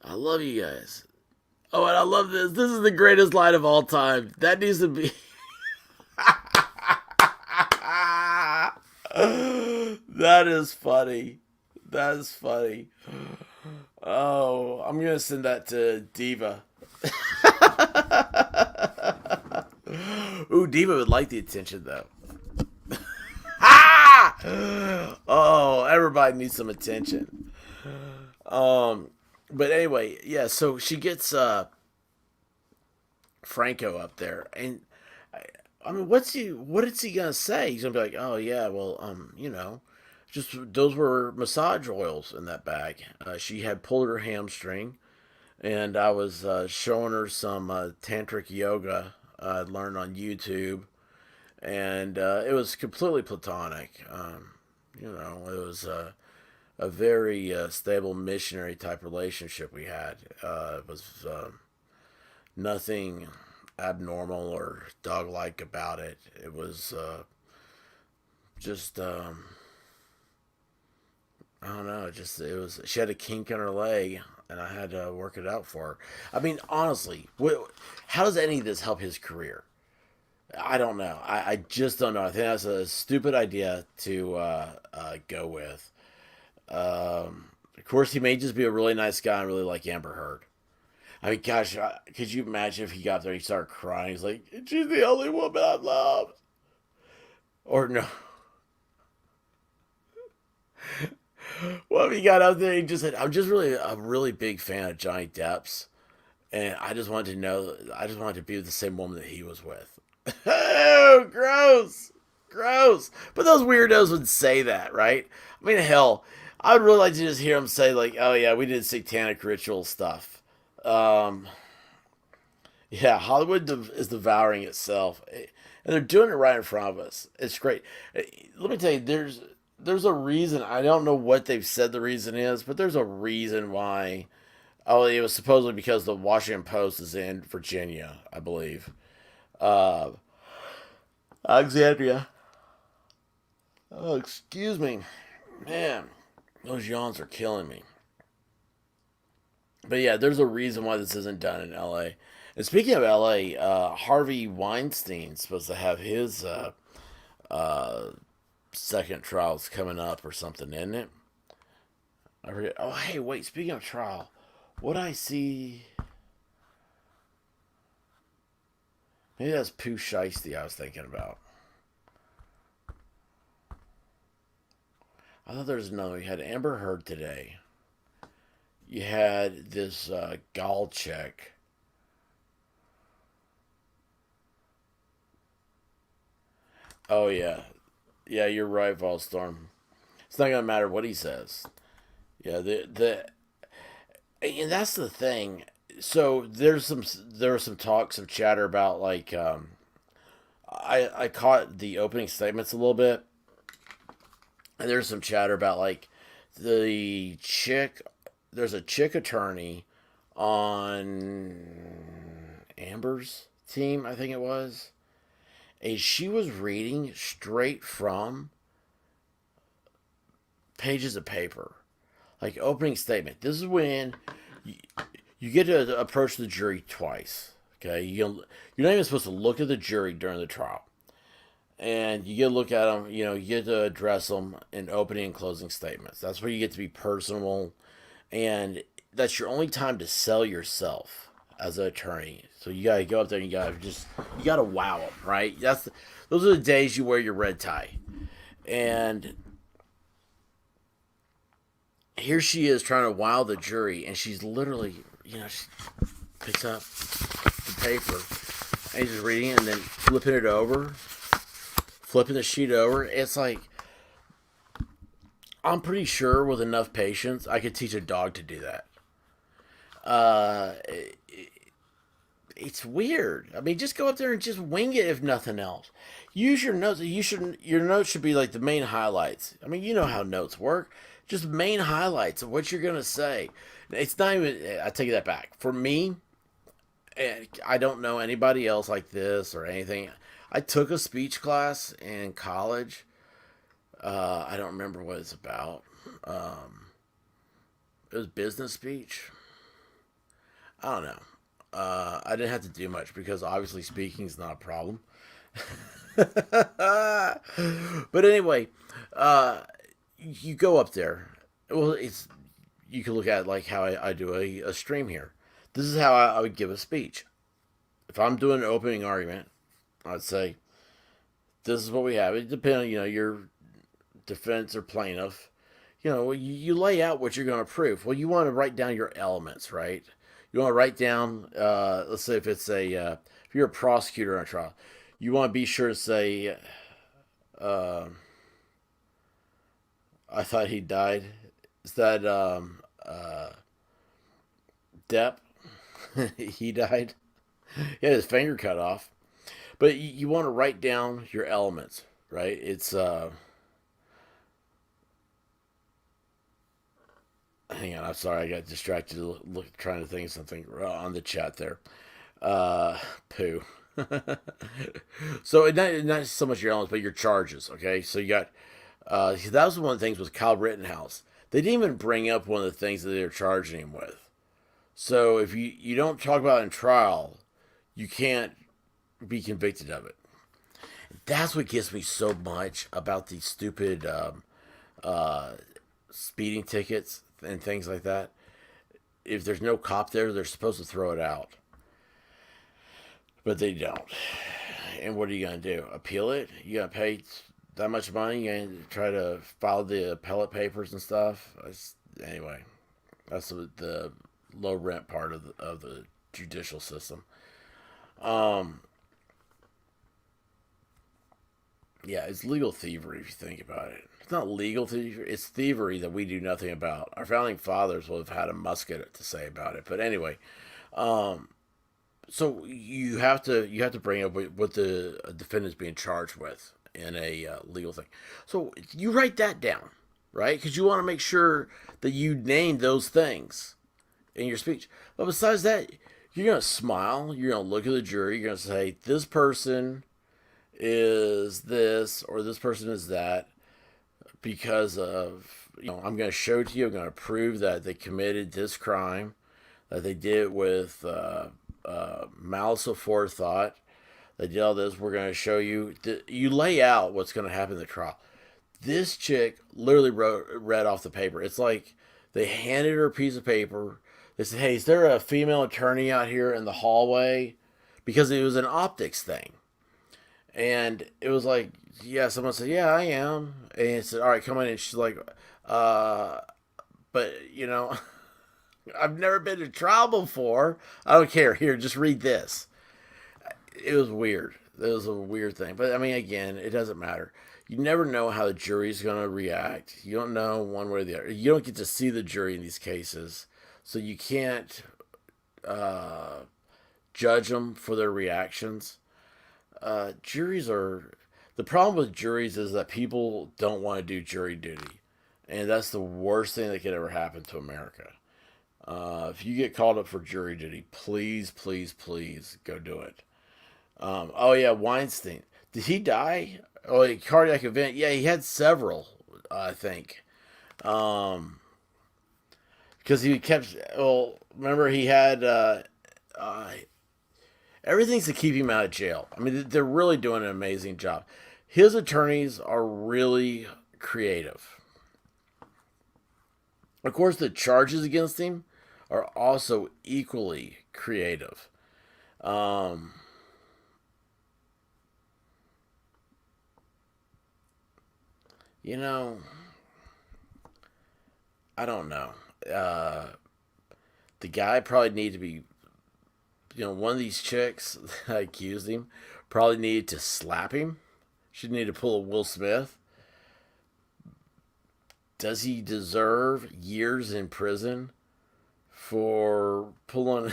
I love you guys. Oh, and I love this. This is the greatest line of all time. That needs to be. That is funny. That is funny. Oh, I'm gonna send that to Diva. Ooh, Diva would like the attention though. Oh, everybody needs some attention. But anyway, yeah. So she gets Franco up there, and I mean, what is he gonna say? He's gonna be like, oh yeah, well, just those were massage oils in that bag. She had pulled her hamstring, and I was showing her some tantric yoga I'd learned on YouTube, and it was completely platonic. It was a very stable missionary type relationship we had. It was nothing abnormal or dog like about it. It was just I don't know. Just it was. She had a kink in her leg, and I had to work it out for her. I mean, honestly, how does any of this help his career? I don't know. I just don't know. I think that's a stupid idea to go with. Of course, he may just be a really nice guy and really like Amber Heard. I mean, gosh, could you imagine if he got there and he started crying? He's like, she's the only woman I love. Or no. Well, if he got out there and he just said, I'm just really a really big fan of Johnny Depp's. And I just wanted to know, I just wanted to be with the same woman that he was with. Oh, gross. Gross. But those weirdos would say that, right? I mean, hell, I would really like to just hear him say, like, oh, yeah, we did satanic ritual stuff. Um, yeah, Hollywood is devouring itself. And they're doing it right in front of us. It's great. Let me tell you, there's a reason. I don't know what they've said the reason is, but there's a reason why. Oh, it was supposedly because the Washington Post is in Virginia, I believe. Uh, Alexandria. Oh, excuse me. Man, those yawns are killing me. But yeah, there's a reason why this isn't done in LA. And speaking of LA, Harvey Weinstein's supposed to have his uh, second trials coming up or something, isn't it? I forget. Oh, hey, wait. Speaking of trial, what I see. Maybe that's Pooh Shiesty I was thinking about. I thought there was another. You had Amber Heard today. You had this Gall check. Oh, yeah. Yeah, you're right, Volstorm. It's not going to matter what he says. Yeah, and that's the thing. So there was some talk, some chatter about like I caught the opening statements a little bit, and there's some chatter about like the chick. There's a chick attorney on Amber's team, I think it was, and she was reading straight from pages of paper, like opening statement. This is when you, you get to approach the jury twice. Okay, you're not even supposed to look at the jury during the trial, and you get to look at them. You get to address them in opening and closing statements. That's where you get to be personal, and that's your only time to sell yourself as an attorney. So you gotta go up there and you gotta wow them, right? Those are the days you wear your red tie, and here she is trying to wow the jury, and she's literally, she picks up the paper and he's just reading it and then flipping the sheet over. It's like, I'm pretty sure with enough patience, I could teach a dog to do that. Uh, it, it's weird. I mean, just go up there and just wing it if nothing else. Use your notes. Your notes should be like the main highlights. I mean, you know how notes work. Just main highlights of what you're gonna say. It's not even. I take that back. For me, And I don't know anybody else like this or anything. I took a speech class in college. I don't remember what it's about. Um, it was business speech. I don't know. I didn't have to do much because obviously speaking is not a problem. But anyway, uh, you go up there. Well, it's you can look at it like how I do a stream here. This is how I would give a speech. If I'm doing an opening argument, I'd say, "This is what we have." It depends on your defense or plaintiff. You lay out what you're going to prove. Well, you want to write down your elements, right? You want to write down. Let's say if you're a prosecutor on a trial, you want to be sure to say, uh, "I thought he died." Is that Depp? He died. He had his finger cut off. But you want to write down your elements, right? It's hang on, I'm sorry, I got distracted trying to think of something on the chat there. Uh, poo. So not so much your elements, but your charges. Okay, so you got that was one of the things with Kyle Rittenhouse. They didn't even bring up one of the things that they were charging him with. So if you don't talk about it in trial, you can't be convicted of it. That's what gets me so much about these stupid uh, speeding tickets and things like that. If there's no cop there, they're supposed to throw it out, but they don't. And what are you gonna do? Appeal it? You gotta pay that much money? You gonna try to file the appellate papers and stuff? Anyway, that's the low rent part of the judicial system. Um, yeah, it's legal thievery if you think about it. It's not legal thievery; it's thievery that we do nothing about. Our founding fathers would have had a musket to say about it. But anyway, um, so you have to bring up what the defendant's being charged with in a legal thing. So you write that down, right? Because you want to make sure that you name those things in your speech. But besides that, you're gonna smile. You're gonna look at the jury. You're gonna say this person is this or this person is that because of I'm gonna show to you. I'm gonna prove that they committed this crime, that they did it with malice of forethought. They did all this. We're going to show you. You lay out what's going to happen in the trial. This chick literally read off the paper. It's like they handed her a piece of paper. They said, "Hey, is there a female attorney out here in the hallway?" Because it was an optics thing. And it was like, yeah, someone said, "Yeah, I am." And it said, "All right, come on in." She's like, uh, but, I've never been to trial before. I don't care. Here, just read this. It was weird. It was a weird thing. But I mean, again, it doesn't matter. You never know how the jury's going to react. You don't know one way or the other. You don't get to see the jury in these cases. So you can't uh, judge them for their reactions. Juries are. The problem with juries is that people don't want to do jury duty. And that's the worst thing that could ever happen to America. If you get called up for jury duty, please, please, please go do it. Oh yeah, Weinstein. Did he die? Oh, a cardiac event. Yeah, he had several. I think. Um, because he kept. Well, remember he had. Uh, Everything's to keep him out of jail. I mean, they're really doing an amazing job. His attorneys are really creative. Of course, the charges against him are also equally creative. Um, you know, I don't know. Uh, the guy probably needed to be, one of these chicks that accused him probably needed to slap him. She needed to pull a Will Smith. Does he deserve years in prison for pulling?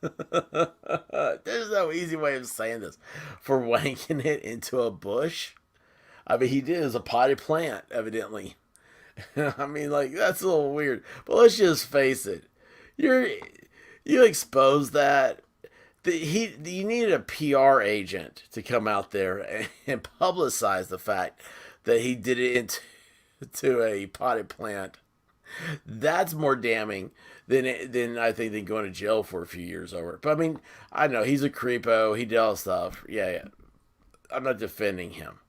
There's no easy way of saying this. For wanking it into a bush? I mean, he did as a potted plant, evidently. I mean, like, that's a little weird. But let's just face it. You're You expose that. You needed a PR agent to come out there and publicize the fact that he did it into a potted plant. That's more damning than I think than going to jail for a few years over it. But I mean, I know he's a creepo. He did all stuff. Yeah, yeah. I'm not defending him,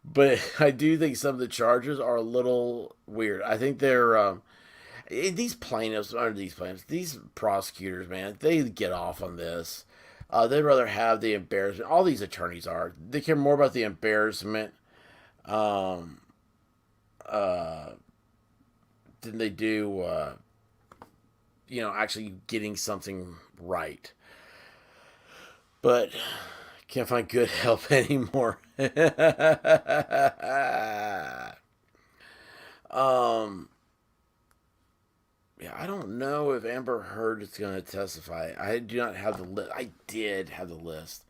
but I do think some of the charges are a little weird. I think they're these plaintiffs, or these plaintiffs, these prosecutors, man, they get off on this. They'd rather have the embarrassment. All these attorneys are. They care more about the embarrassment um, uh, than they do, actually getting something right. But can't find good help anymore. um, Yeah, I don't know if Amber Heard is going to testify. I do not have the list. I did have the list,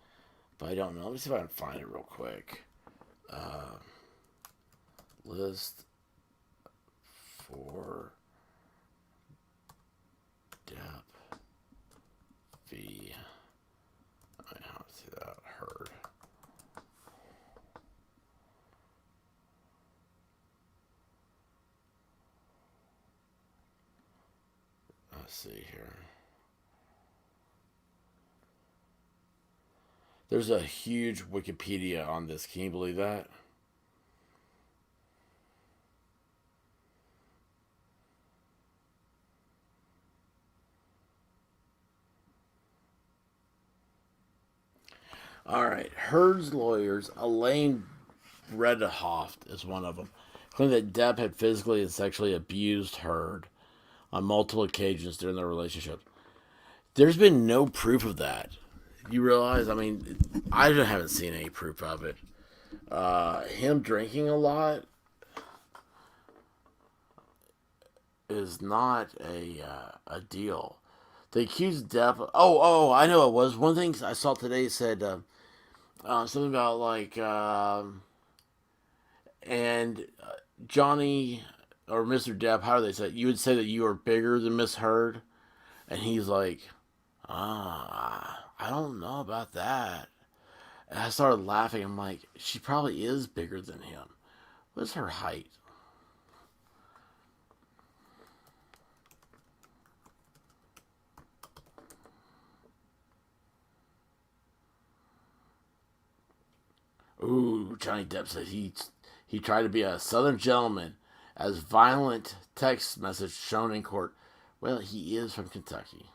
but I don't know. Let me see if I can find it real quick. Uh, List for Depp v. I mean, how to say that? Heard. Let's see here. There's a huge Wikipedia on this. Can you believe that? All right. Heard's lawyers, Elaine Bredehoft is one of them, claimed that Depp had physically and sexually abused Heard on multiple occasions during their relationship. There's been no proof of that. You realize? I mean, I haven't seen any proof of it. Him drinking a lot is not a deal. They accused Depp. I know it was. One thing I saw today said something about like, and Johnny or Mr. Depp, how do they say it? You would say that you are bigger than Miss Heard? And he's like, I don't know about that. And I started laughing. I'm like, she probably is bigger than him. What's her height? Ooh, Johnny Depp said he tried to be a Southern gentleman as violent text message shown in court. Well, he is from Kentucky.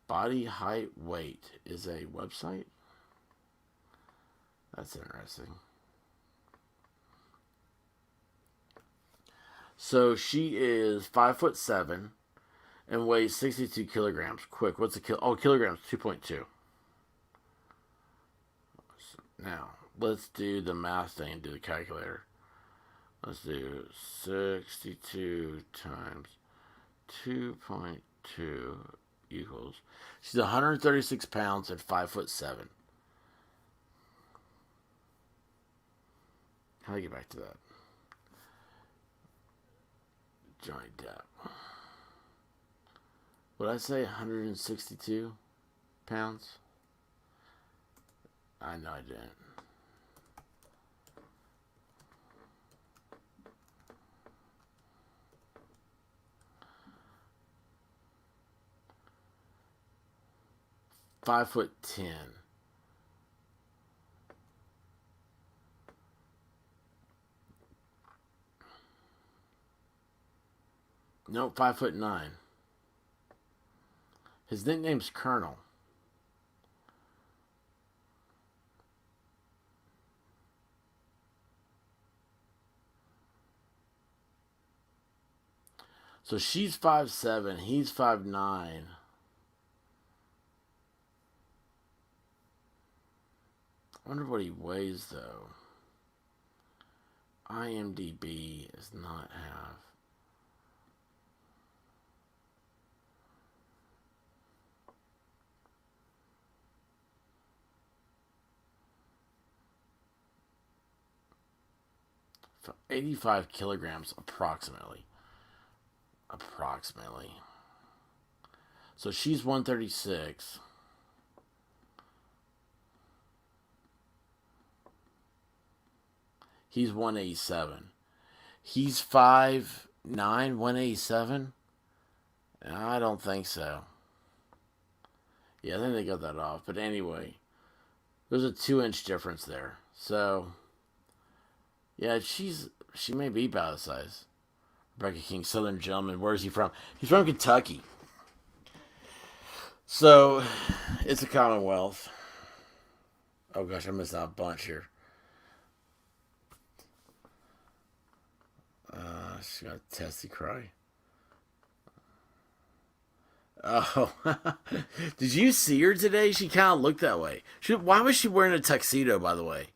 Body height weight is a website. That's interesting. So she is 5'7" and weighs 62 kilograms. Quick, what's a kilograms 2.2. Now let's do the math thing and do the calculator. Let's do 62 times 2.2 equals. She's 136 pounds and 5'7". How do I get back to that? Johnny Depp. Would I say 162 pounds? I know I didn't. $5'10". No, 5'9". His nickname's Colonel. So she's 5'7", he's 5'9". I wonder what he weighs though. IMDb does not have. So 85 kilograms approximately. approximately. So she's 136. He's 187. He's 5'9", 187. I don't think so. Yeah, I think they got that off. But anyway, there's a 2-inch difference there. So, yeah, she may be about the size. Rebecca King, Southern Gentleman. Where is he from? He's from Kentucky. So, it's a Commonwealth. Oh gosh, I missed out a bunch here. She got a testy cry. Oh, did you see her today? She kind of looked that way. Why was she wearing a tuxedo, by the way?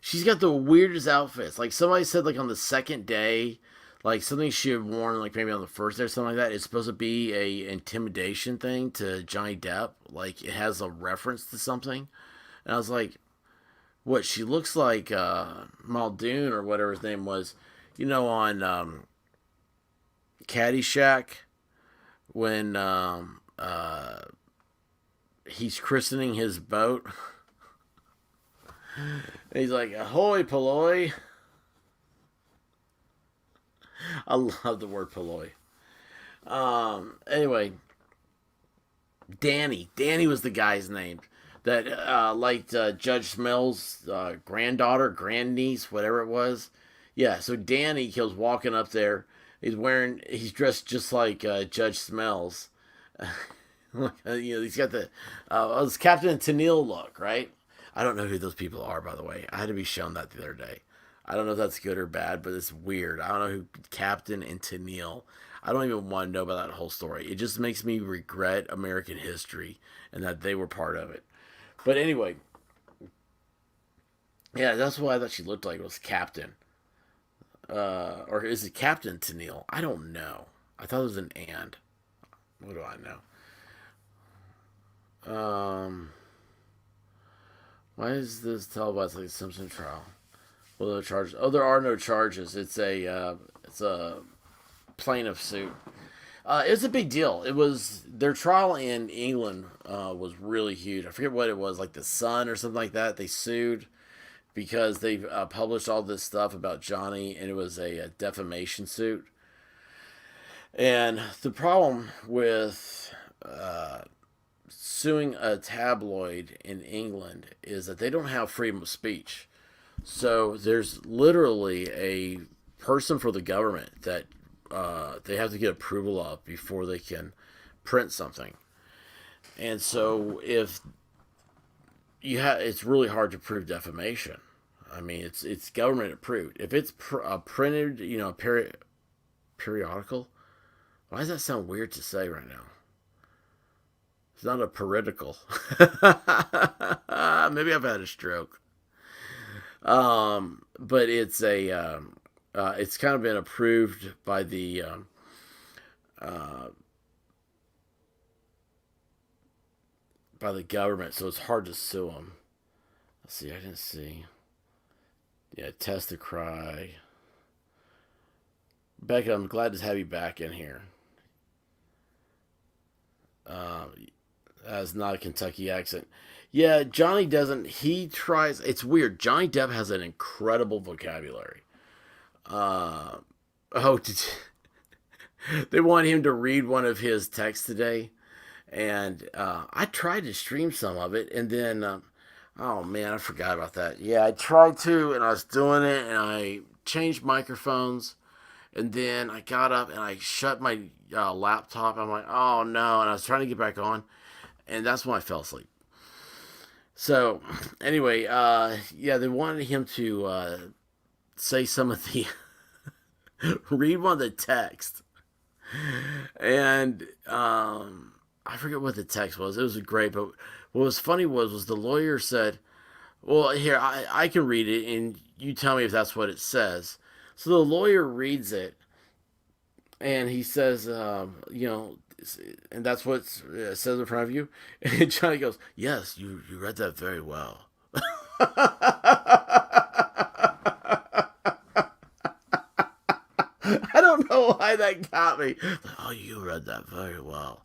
She's got the weirdest outfits. Like somebody said, like on the second day, like something she had worn, like maybe on the first day or something like that. It's supposed to be a intimidation thing to Johnny Depp. Like it has a reference to something. And I was like, what? She looks like Muldoon or whatever his name was. You know, on Caddyshack when he's christening his boat. And he's like, ahoy, Polloy. I love the word Polloy. Anyway, Danny. Danny was the guy's name that liked Judge Smell's granddaughter, grandniece, whatever it was. Yeah, so Danny, he was walking up there. He's dressed just like Judge Smells. He's got the it's Captain Tennille look, right? I don't know who those people are, by the way. I had to be shown that the other day. I don't know if that's good or bad, but it's weird. I don't know who Captain and Tennille. I don't even want to know about that whole story. It just makes me regret American history and that they were part of it. But anyway, yeah, that's what I thought she looked like was Captain. Or is it Captain Tennille? I don't know. I thought it was an and. What do I know? Why is this televised like a Simpson trial? Well, no charges. Oh, there are no charges. It's a plaintiff suit. It's a big deal. It was their trial in England was really huge. I forget what it was, like the Sun or something like that. They sued because they published all this stuff about Johnny, and it was a defamation suit. And the problem with suing a tabloid in England is that they don't have freedom of speech. So there's literally a person for the government that they have to get approval of before they can print something. And so if it's really hard to prove defamation. I mean, it's government approved. If it's printed, periodical. Why does that sound weird to say right now? It's not a periodical. Maybe I've had a stroke. But it's it's kind of been approved by the government, so it's hard to sue them. Let's see, I didn't see. Yeah, test the cry. Becca, I'm glad to have you back in here. That's not a Kentucky accent. Yeah, Johnny doesn't. He tries. It's weird. Johnny Depp has an incredible vocabulary. Uh, oh, they want him to read one of his texts today, and I tried to stream some of it, and then, oh man, I forgot about that. Yeah, I tried to, and I was doing it, and I changed microphones, and then I got up and I shut my laptop. I'm like, oh no, and I was trying to get back on, and that's when I fell asleep. So, anyway, yeah, they wanted him to say some of the read one of the text, and I forget what the text was. It was great, but what was funny was the lawyer said, "Well, here I can read it, and you tell me if that's what it says." So the lawyer reads it, and he says, and that's what it says in front of you. And Johnny goes, "Yes, you read that very well." I don't know why that got me. Oh, you read that very well.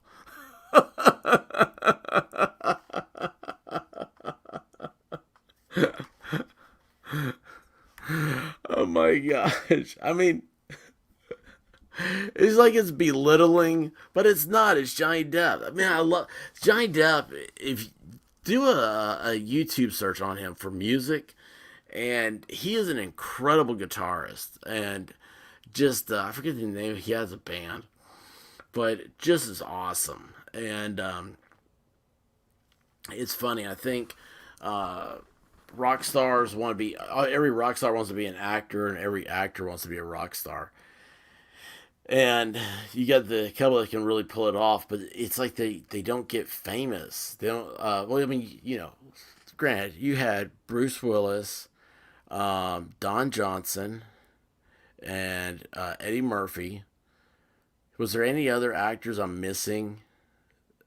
Oh my gosh. I mean, it's like it's belittling, but it's not. It's Johnny Depp. I mean, I love Johnny Depp. If you do a YouTube search on him for music, and he is an incredible guitarist, and just I forget the name. He has a band, but just as awesome. And it's funny. I think rock stars want to be. Every rock star wants to be an actor, and every actor wants to be a rock star. And you got the couple that can really pull it off, but it's like they don't get famous. They don't. Well, I mean, granted, you had Bruce Willis, Don Johnson, and Eddie Murphy. Was there any other actors I'm missing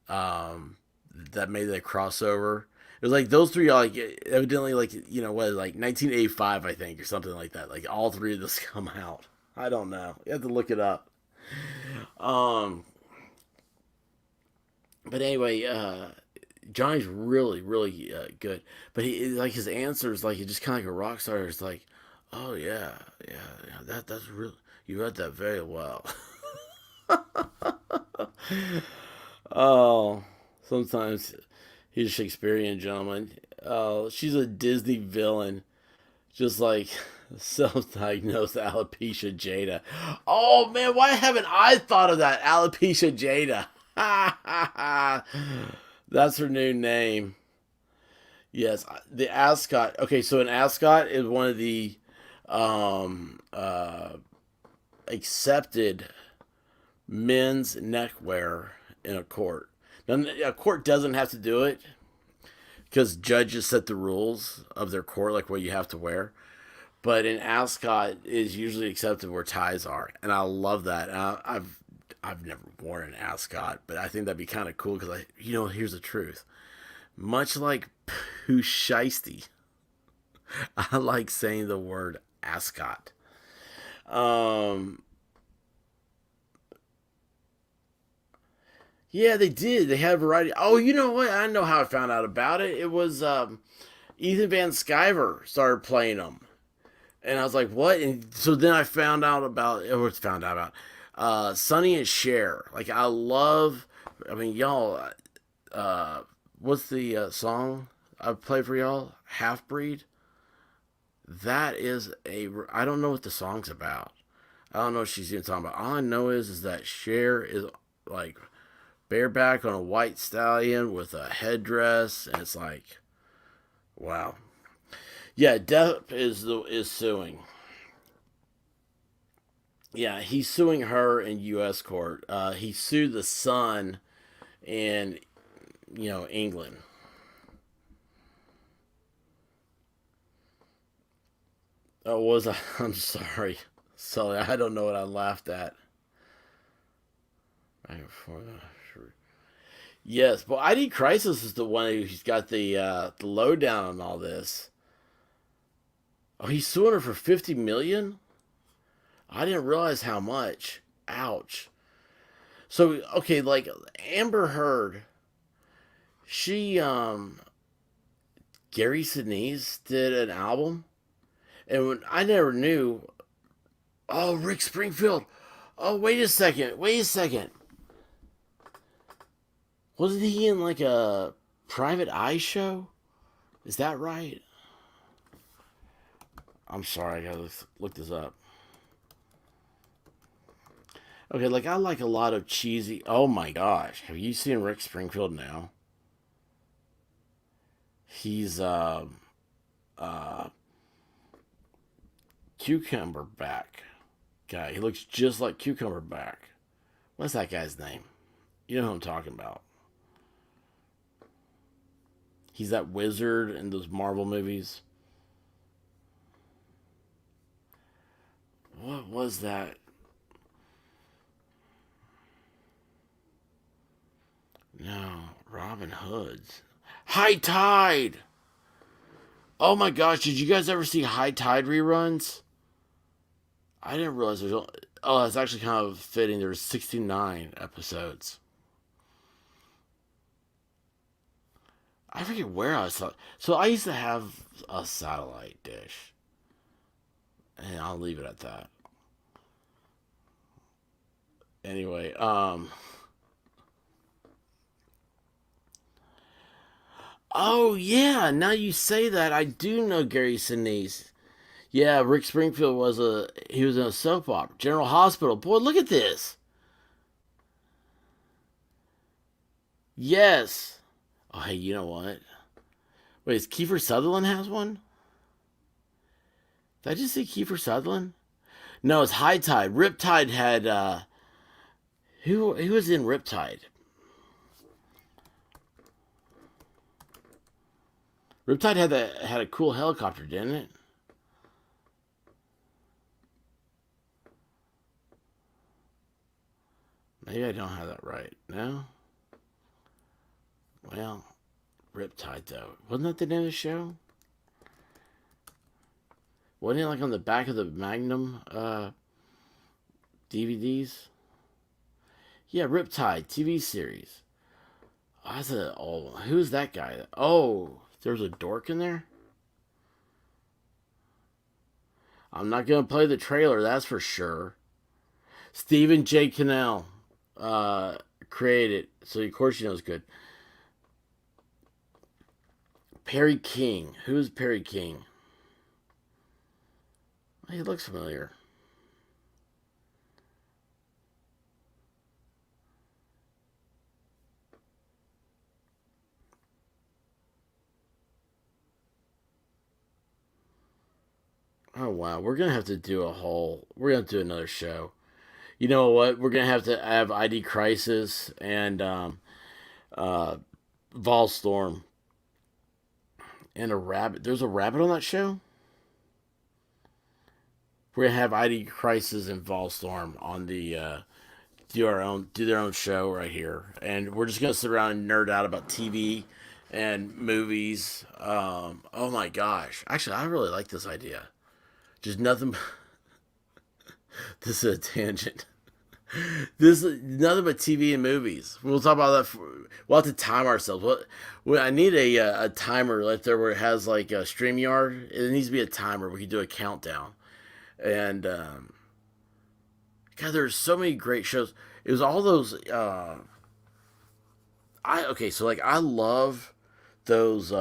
that made that crossover? It was like those three, like evidently, like what, like 1985, I think, or something like that. Like all three of those come out. I don't know. You have to look it up. Um, but anyway, Johnny's really, really good. But he like his answers, like he's just kind of like a rock star. It's like, oh yeah, yeah, yeah. That's real. You read that very well. Oh, sometimes he's a Shakespearean gentleman. Oh, she's a Disney villain, just like self-diagnosed alopecia Jada. Oh man, why haven't I thought of that? Alopecia Jada. That's her new name. Yes, the ascot. Okay, so an ascot is one of the um, uh, accepted men's neckwear in a court. Now, a court doesn't have to do it because judges set the rules of their court, like what you have to wear. But an ascot is usually accepted where ties are, and I love that. I've never worn an ascot, but I think that'd be kind of cool because here's the truth. Much like Pooh Shiesty, I like saying the word ascot. Um, yeah, they did. They had a variety. Oh, you know what? I know how I found out about it. It was Ethan Van Sciver started playing them. And I was like, what? And so then I found out about Sonny and Cher. Like, I mean, y'all, what's the song I play for y'all? Half Breed? That is I don't know what the song's about. I don't know what she's even talking about. All I know is that Cher is like bareback on a white stallion with a headdress. And it's like, wow. Yeah, Depp is suing. Yeah, he's suing her in U.S. court. He sued the son in England. Oh, was I? I'm sorry. Sorry, I don't know what I laughed at. Right before yes, but ID Crisis is the one who's got the lowdown on all this. Oh, he's suing her for 50 million. I didn't realize how much. Ouch. So okay, like Amber Heard, she Gary Sinise did an album, and I never knew. Oh, Rick Springfield. Oh, wait a second. Wait a second. Wasn't he in like a private eye show? Is that right? I'm sorry, I gotta look this up. Okay, like I like a lot of cheesy. Oh my gosh, have you seen Rick Springfield now? He's uh cucumber back guy. He looks just like cucumber back. What's that guy's name? You know who I'm talking about. He's that wizard in those Marvel movies. What was that? No, Robin Hood's High Tide. Oh my gosh, did you guys ever see High Tide reruns? I didn't realize there's. Oh, it's actually kind of fitting. There's 69 episodes. I forget where I saw. So I used to have a satellite dish, and I'll leave it at that. Anyway, oh yeah, now you say that, I do know Gary Sinise. Yeah, Rick Springfield he was in a soap opera, General Hospital. Boy, look at this. Yes. Oh, hey, you know what? Wait, is Kiefer Sutherland has one? Did I just say Kiefer Sutherland? No, it's High Tide. Riptide had who was in Riptide? Riptide had a cool helicopter, didn't it? Maybe I don't have that right. No? Well, Riptide though. Wasn't that the name of the show? Wasn't it like on the back of the Magnum DVDs? Yeah, Riptide TV series. Oh, that's a oh, who's that guy? Oh, there's a dork in there. I'm not gonna play the trailer, that's for sure. Stephen J. Cannell uh, created, so of course you know it's good. Perry King. Who's Perry King? He looks familiar. Oh wow, we're gonna have to do a whole. We're gonna do another show. You know what? We're gonna have to have ID Crisis and uh, Volstorm and a rabbit. There's a rabbit on that show. We're gonna have ID Crisis and Volstorm on the do their own show right here, and we're just gonna sit around and nerd out about TV and movies. Oh my gosh, actually, I really like this idea. Just nothing. This is a tangent. This is nothing but TV and movies. We'll talk about that. We'll have to time ourselves. I need a timer like there where it has like a StreamYard. It needs to be a timer. We can do a countdown. And God, there's so many great shows. It was all those. So like I love those.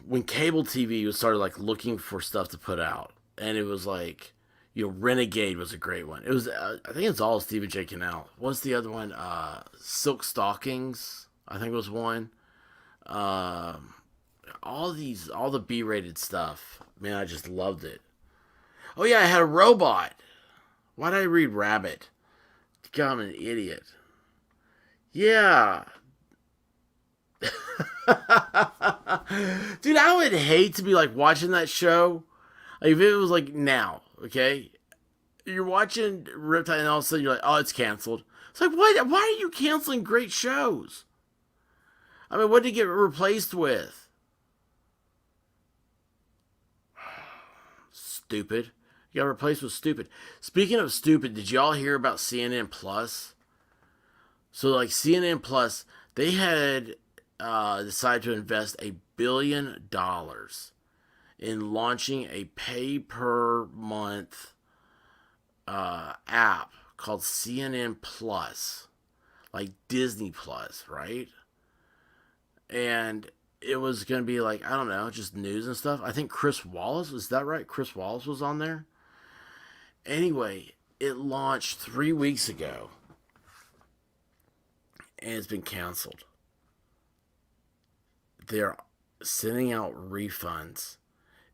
When cable TV was started like looking for stuff to put out, and it was like, Renegade was a great one. It was I think it's all Stephen J. Cannell. What's the other one? Silk Stockings, I think was one. All the B-rated stuff. Man, I just loved it. Oh yeah, I had a robot. Why did I read Rabbit? God, I'm an idiot. Yeah. Dude, I would hate to be like watching that show. Like if it was like now, okay? You're watching Riptide and all of a sudden you're like, oh, it's canceled. It's like, what? Why are you canceling great shows? I mean, what did it get replaced with? Stupid. You got replaced with stupid. Speaking of stupid, did y'all hear about CNN Plus? So like CNN Plus, they had decided to invest $1 billion in launching a pay per month app called CNN Plus, like Disney Plus, right? And it was going to be like, I don't know, just news and stuff. I think Chris Wallace, is that right? Chris Wallace was on there. Anyway, it launched 3 weeks ago and it's been canceled. They're sending out refunds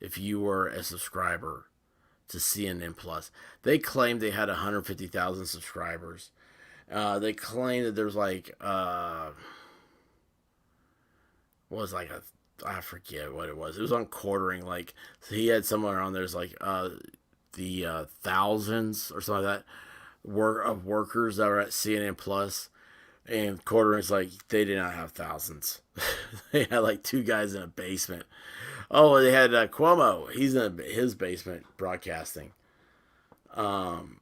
if you were a subscriber to CNN Plus. They claimed they had 150,000 subscribers. They claimed that there's like was like I forget what it was. It was on quartering. Like so he had somewhere on there's like the thousands or something like that of workers that were at CNN Plus. And quartering's like they did not have thousands. They had like two guys in a basement. Oh, they had Cuomo. He's in his basement broadcasting. Um,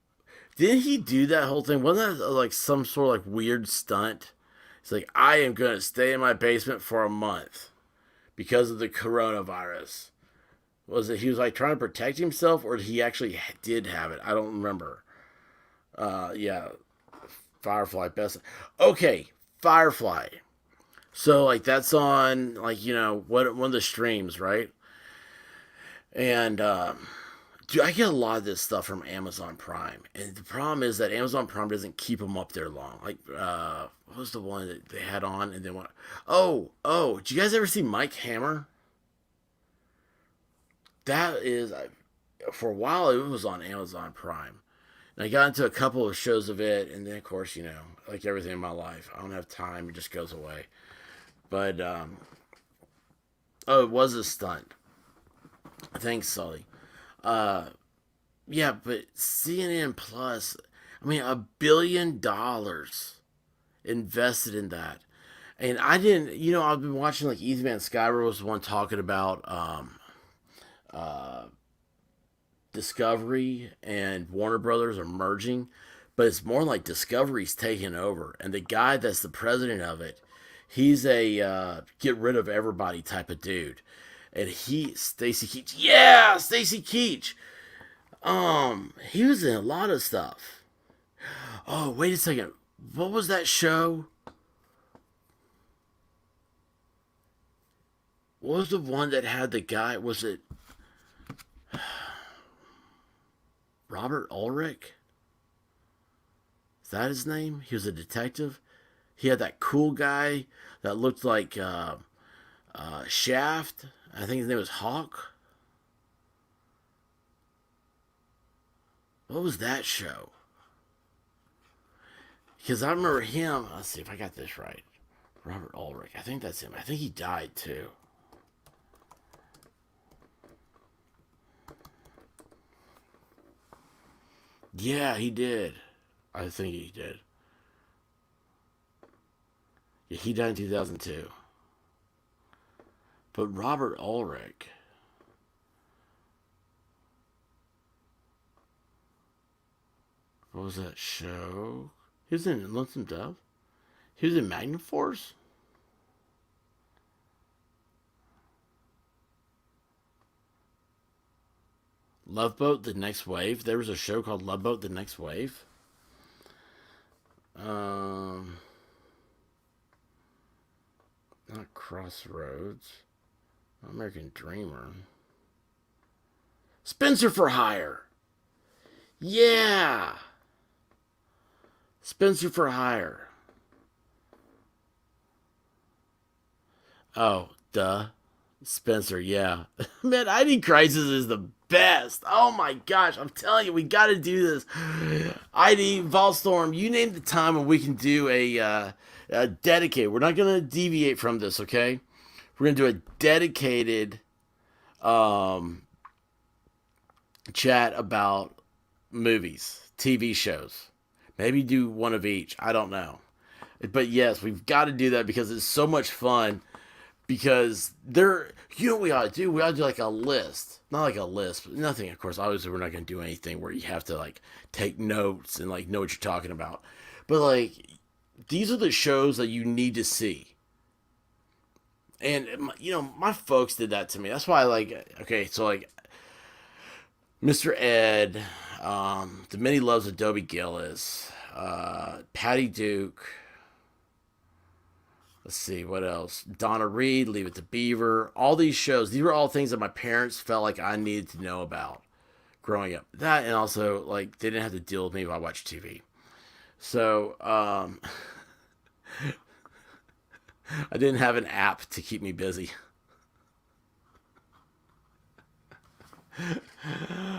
didn't he do that whole thing? Wasn't that like some sort of like weird stunt? It's like, I am gonna stay in my basement for a month because of the coronavirus. Was it he was like trying to protect himself, or he actually did have it? I don't remember. Yeah, Firefly best. Okay, Firefly. So like that's on like what one of the streams, right? And dude, I get a lot of this stuff from Amazon Prime, and the problem is that Amazon Prime doesn't keep them up there long. Like, what was the one that they had on, and then what? Oh, did you guys ever see Mike Hammer? That is, for a while it was on Amazon Prime, and I got into a couple of shows of it, and then of course like everything in my life, I don't have time; it just goes away. But oh, it was a stunt. Thanks, Sully. Uh, Yeah, but CNN Plus, I mean, $1 billion invested in that. And I didn't, I've been watching like Ethan Van Sciver was the one talking about uh, Discovery and Warner Brothers are merging, but it's more like Discovery's taking over. And the guy that's the president of it, he's a get rid of everybody type of dude. And Stacy Keach, yeah, Stacy Keach. He was in a lot of stuff. Oh, wait a second. What was that show? What was the one that had the guy? Was it Robert Ulrich? Is that his name? He was a detective. He had that cool guy that looked like Shaft. I think his name was Hawk. What was that show? Because I remember him. Let's see if I got this right. Robert Ulrich. I think that's him. I think he died too. Yeah, he did. I think he did. Yeah, he died in 2002. But Robert Ulrich. What was that show? He was in Lonesome Dove. He was in Magnum Force. Love Boat: The Next Wave. There was a show called Love Boat: The Next Wave. Um, Not Crossroads. American Dreamer. Spencer for Hire. Yeah. Spencer for Hire. Oh, duh. Spencer, yeah. Man, ID Crisis is the best. Oh my gosh, I'm telling you, we got to do this. ID, Volstorm, you name the time when we can do a dedicated. We're not going to deviate from this, okay? We're going to do a dedicated um, chat about movies, TV shows. Maybe do one of each. I don't know. But yes, we've got to do that because it's so much fun. Because what we ought to do? We ought to do like a list. Not like a list, but nothing, of course. Obviously, we're not going to do anything where you have to like take notes and like know what you're talking about. But like, these are the shows that you need to see. And, my folks did that to me. That's why I like, okay, so like, Mr. Ed, The Many Loves of Dobie Gillis, Patty Duke. Let's see, what else? Donna Reed, Leave It to Beaver. All these shows, these were all things that my parents felt like I needed to know about growing up. That, and also, like, they didn't have to deal with me if I watched TV. So, I didn't have an app to keep me busy.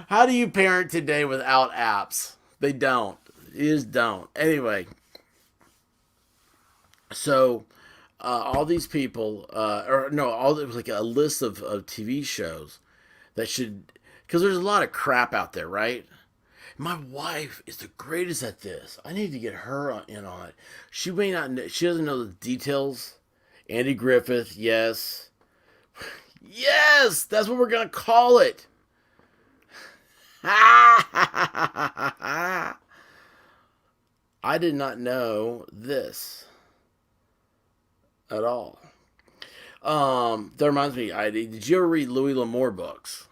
How do you parent today without apps? They don't. You just don't. Anyway, so all these people, or no, all there was like a list of TV shows that should, because there's a lot of crap out there, right? My wife is the greatest at this. I need to get her in on it. She may not. She doesn't know the details. Andy Griffith, yes, yes, that's what we're gonna call it. I did not know this at all. That reminds me, did you ever read Louis L'Amour books?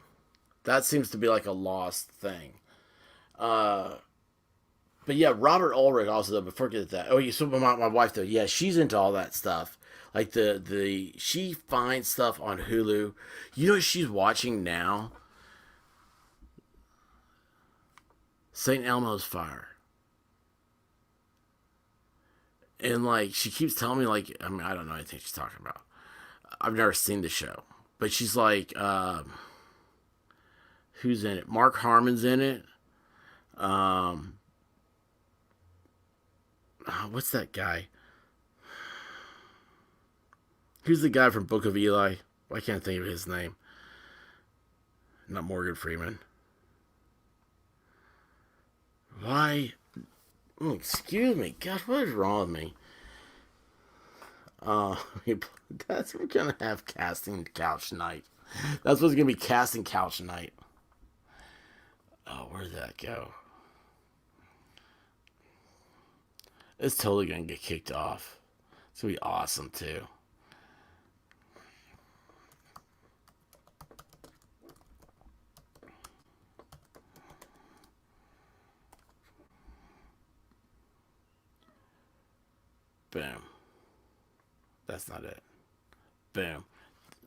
That seems to be like a lost thing. Uh, but yeah, Robert Ulrich also though. Before I get to that, oh, yeah, so my wife though, yeah, she's into all that stuff. Like the she finds stuff on Hulu. You know what she's watching now? St. Elmo's Fire. And like she keeps telling me like I mean I don't know anything she's talking about. I've never seen the show, but she's like, who's in it? Mark Harmon's in it. Um, what's that guy? Who's the guy from Book of Eli? I can't think of his name. Not Morgan Freeman. Why? Excuse me. Gosh, what is wrong with me? Uh, that's we're gonna have casting couch night. That's what's gonna be casting couch night. Oh, where did that go? It's totally gonna get kicked off. It's gonna be awesome too. Boom. That's not it. Boom.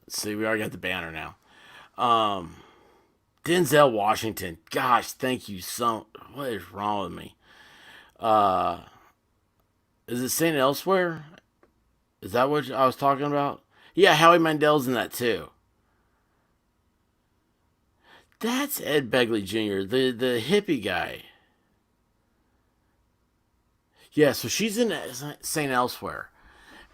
See, we already got the banner now. Um, Denzel Washington. Gosh, thank you so. What is wrong with me? Uh, is it Saint Elsewhere? Is that what I was talking about? Yeah, Howie Mandel's in that too. That's Ed Begley Jr., the hippie guy. Yeah, so she's in Saint Elsewhere,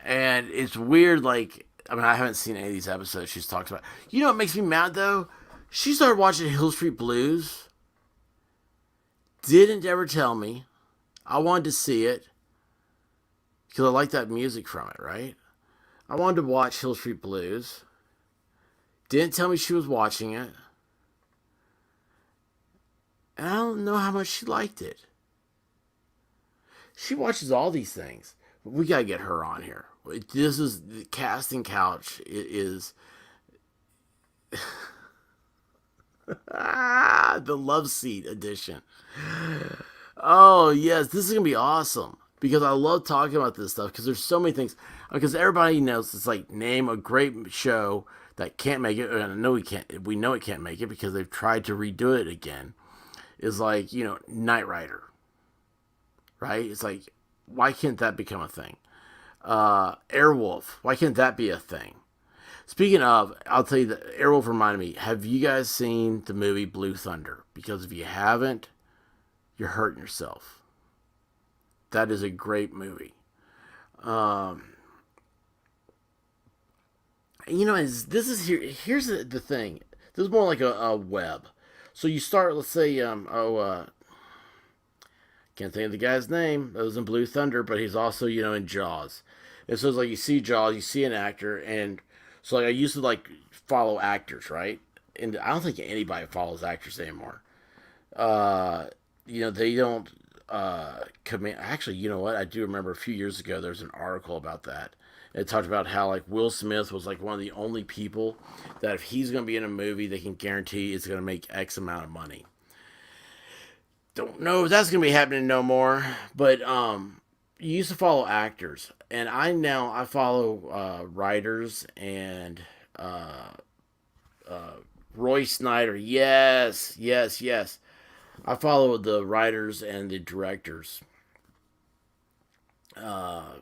and it's weird. Like, I mean, I haven't seen any of these episodes she's talked about. You know what makes me mad though? She started watching Hill Street Blues. Didn't ever tell me. I wanted to see it because I like that music from it. Right? I wanted to watch Hill Street Blues. Didn't tell me she was watching it, and I don't know how much she liked it. She watches all these things. We gotta get her on here. This is the casting couch. It is the love seat edition. Oh yes, this is gonna be awesome because I love talking about this stuff because there's so many things. Because everybody knows it's like name a great show that can't make it. And I know we can't. We know it can't make it because they've tried to redo it again. Is like Knight Rider, right? It's like why can't that become a thing? Airwolf, why can't that be a thing? Speaking of, I'll tell you that Airwolf reminded me. Have you guys seen the movie Blue Thunder? Because if you haven't, you're hurting yourself. That is a great movie. Um, this is here. Here's the thing. This is more like a web. So you start. Let's say, can't think of the guy's name. That was in Blue Thunder, but he's also in Jaws. And so it's like you see Jaws, you see an actor, and so like I used to like follow actors, right? And I don't think anybody follows actors anymore. They don't command. Actually, you know what? I do remember a few years ago there was an article about that. It talked about how like Will Smith was like one of the only people that if he's going to be in a movie, they can guarantee it's going to make X amount of money. Don't know if that's going to be happening no more, but you used to follow actors, and I follow writers and Roy Snyder. Yes, yes, yes. I follow the writers and the directors. Uh,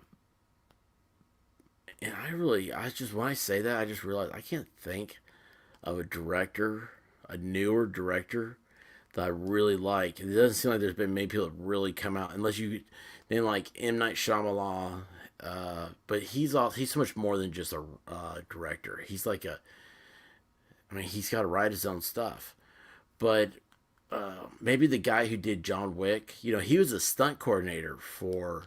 and I just when I say that, I just realize I can't think of a director, a newer director that I really like. It doesn't seem like there's been many people that really come out, unless you name like M Night Shyamalan. But he's so much more than just a director. He's like I mean, he's got to write his own stuff. But maybe the guy who did John Wick, he was a stunt coordinator for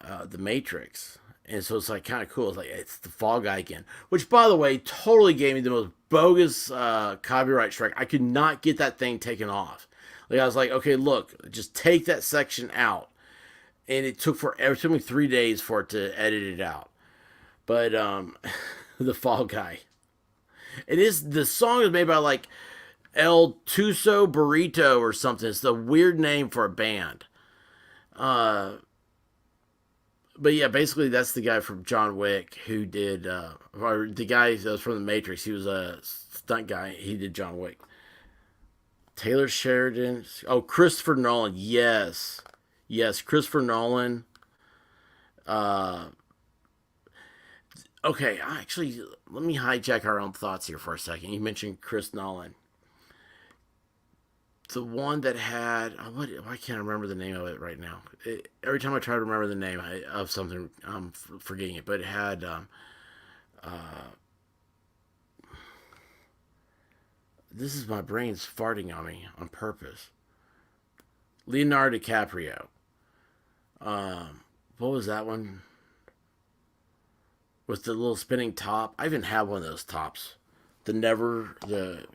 The Matrix, And so it's like kind of cool. It's like it's the Fall Guy again, which by the way totally gave me the most bogus copyright strike. I could not get that thing taken off. Like I was like, okay, look, just take that section out, and it took forever. It took me 3 days for it to edit it out. But the Fall Guy. It is the song is made by like El Tuso Burrito or something. It's the weird name for a band. Uh, but yeah, basically that's the guy from John Wick who did, or the guy that was from the Matrix. He was a stunt guy. He did John Wick. Taylor Sheridan. Oh, Christopher Nolan. Yes, yes, Christopher Nolan. Uh, okay, actually, let me hijack our own thoughts here for a second. You mentioned Chris Nolan, the one that had what? I can't remember the name of it right now. Every time I try to remember the name of something, I'm forgetting it. But it had uh, this is my brain's farting on me on purpose. Leonardo DiCaprio. What was that one? With the little spinning top. I even have one of those tops. The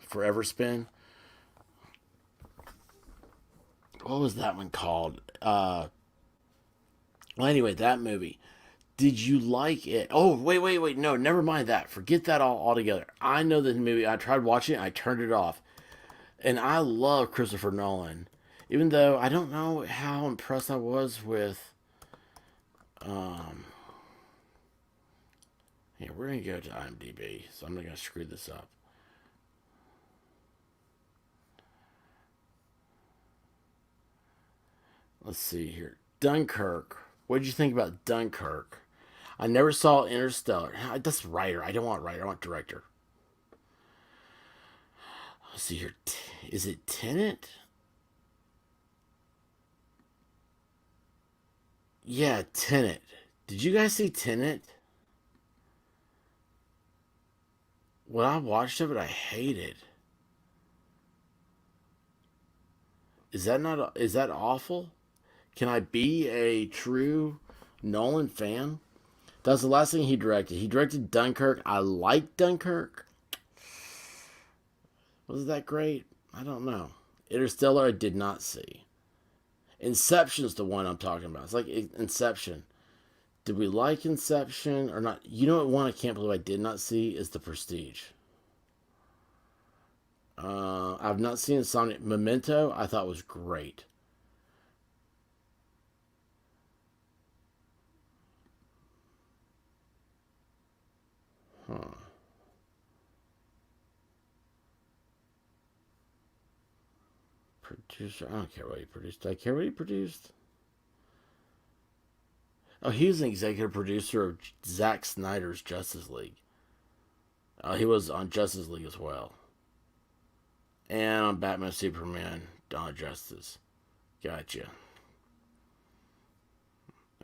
forever spin. What was that one called? Well, anyway, that movie. Did you like it? Oh, wait. No, never mind that. Forget that all altogether. I know this movie. I tried watching it. I turned it off. And I love Christopher Nolan. Even though I don't know how impressed I was with. Um, Here, we're going to go to IMDb. So I'm not going to screw this up. Let's see here. Dunkirk. What did you think about Dunkirk? I never saw Interstellar. That's writer. I don't want writer. I want director. Let's see here. Is it Tenet? Yeah, Tenet. Did you guys see Tenet? When I watched it, but I hated. Is that not? Is that awful? Can I be a true Nolan fan? That's the last thing he directed. He directed Dunkirk. I liked Dunkirk. Was it that great? I don't know. Interstellar, I did not see. Inception's the one I'm talking about. It's like Inception. Did we like Inception or not? You know what one I can't believe I did not see is The Prestige. I've not seen Insomnia. Memento, I thought was great. Huh. Producer, I don't care what he produced. Do I care what he produced? Oh, he was an executive producer of Zack Snyder's Justice League. He was on Justice League as well. And on Batman Superman, Dawn of Justice. Gotcha.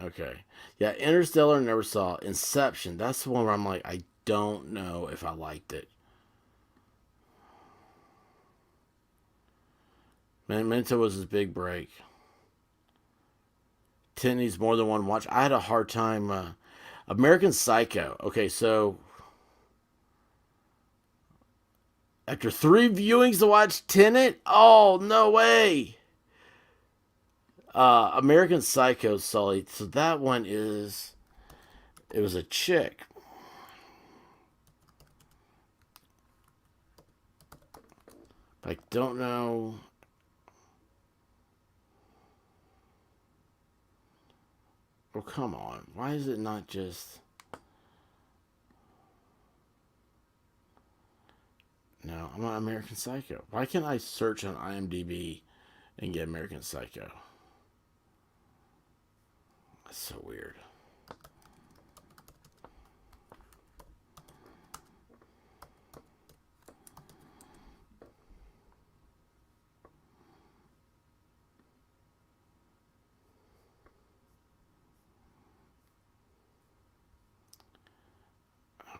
Okay. Yeah, Interstellar never saw. Inception, that's the one where I'm like, I don't know if I liked it. Memento was his big break. Ten needs more than one watch. I had a hard time. American Psycho. Okay, so after 3 viewings to watch Tenet, oh no way. American Psycho, Sully. So that one is. It was a chick. I don't know. Oh, come on. Why is it not just. No, I'm not American Psycho. Why can't I search on IMDb and get American Psycho? That's so weird.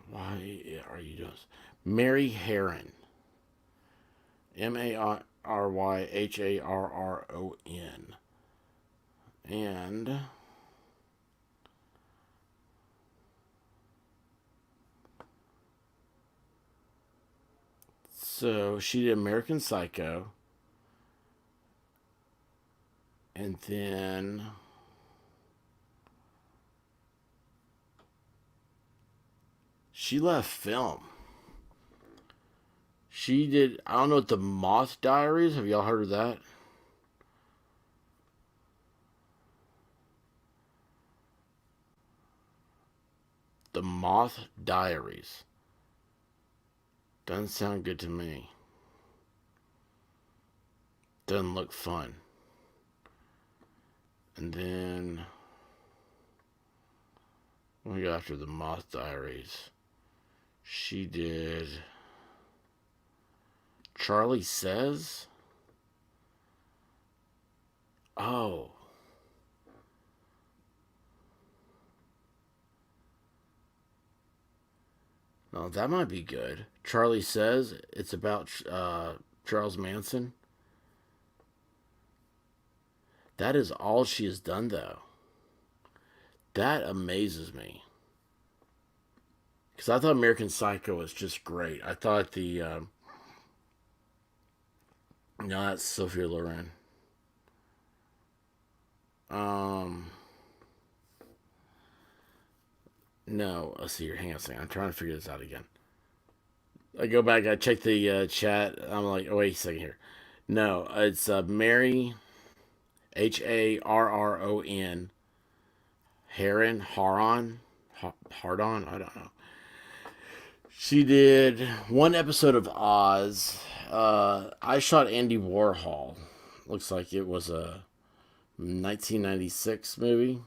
Why are you doing this? Mary Harron. Maryharron. And So she did American Psycho. And then she left film. She did, I don't know what, the Moth Diaries. Have y'all heard of that? The Moth Diaries. Doesn't sound good to me. Doesn't look fun. And then we go after the Moth Diaries. She did Charlie Says. Oh. No, that might be good. Charlie Says. It's about Charles Manson. That is all she has done, though. That amazes me. Because I thought American Psycho was just great. I thought the. No, that's Sophia Loren. No, let's see here. Hang on a second. I'm trying to figure this out again. I go back. I check the chat. I'm like, oh, wait a second here. No, it's Mary, Harron, Haron, Hardon. I don't know. She did one episode of Oz. I shot Andy Warhol. Looks like it was a 1996 movie.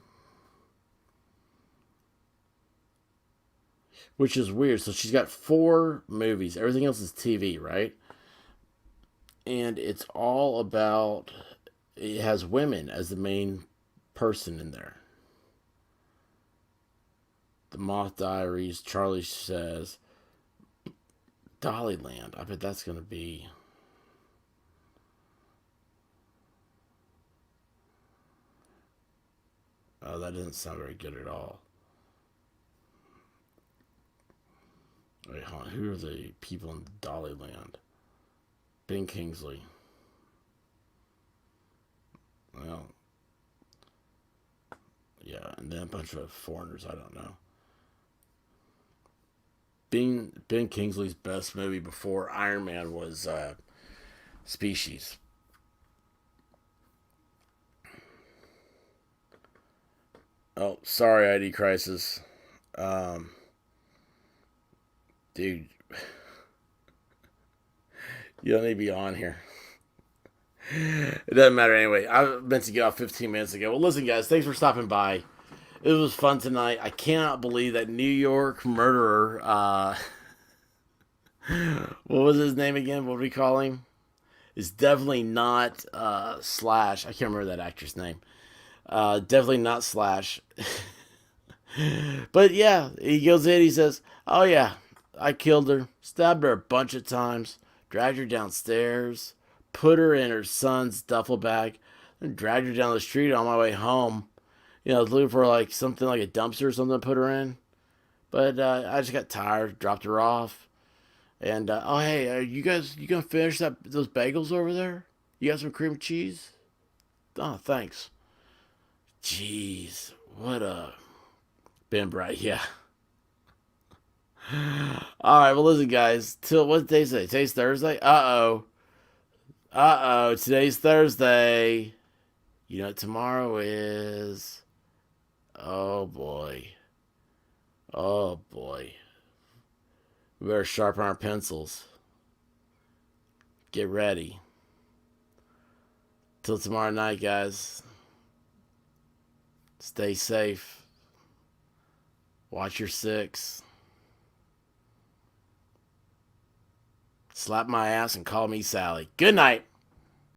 Which is weird. So she's got 4 movies. Everything else is TV, right? And it's all about... It has women as the main person in there. The Moth Diaries, Charlie Says, Dollyland. I bet that's going to be... Oh, that doesn't sound very good at all. Wait, hold on. Who are the people in Dollyland? Ben Kingsley. Well, yeah, and then a bunch of foreigners I don't know. Ben Kingsley's best movie before Iron Man was Species. Oh, sorry, ID Crisis. Dude, you don't need to be on here. It doesn't matter anyway. I meant to get off 15 minutes ago. Well, listen, guys, thanks for stopping by. It was fun tonight. I cannot believe that New York murderer, what was his name again? What do we call him? Is definitely not Slash. I can't remember that actor's name. Definitely not Slash. But yeah, he goes in, he says, oh yeah, I killed her, stabbed her a bunch of times, dragged her downstairs, put her in her son's duffel bag, then dragged her down the street on my way home. You know, I was looking for like something like a dumpster or something to put her in. But I just got tired, dropped her off. And, oh hey, you gonna finish those bagels over there? You got some cream cheese? Oh, thanks. Jeez, what a... Ben Bright, yeah. Alright, well listen guys, till what day is it? Today's Thursday? Today's Thursday. You know what tomorrow is? Oh boy. Oh boy. We better sharpen our pencils. Get ready. Till tomorrow night, guys. Stay safe. Watch your 6. Slap my ass and call me Sally. Good night.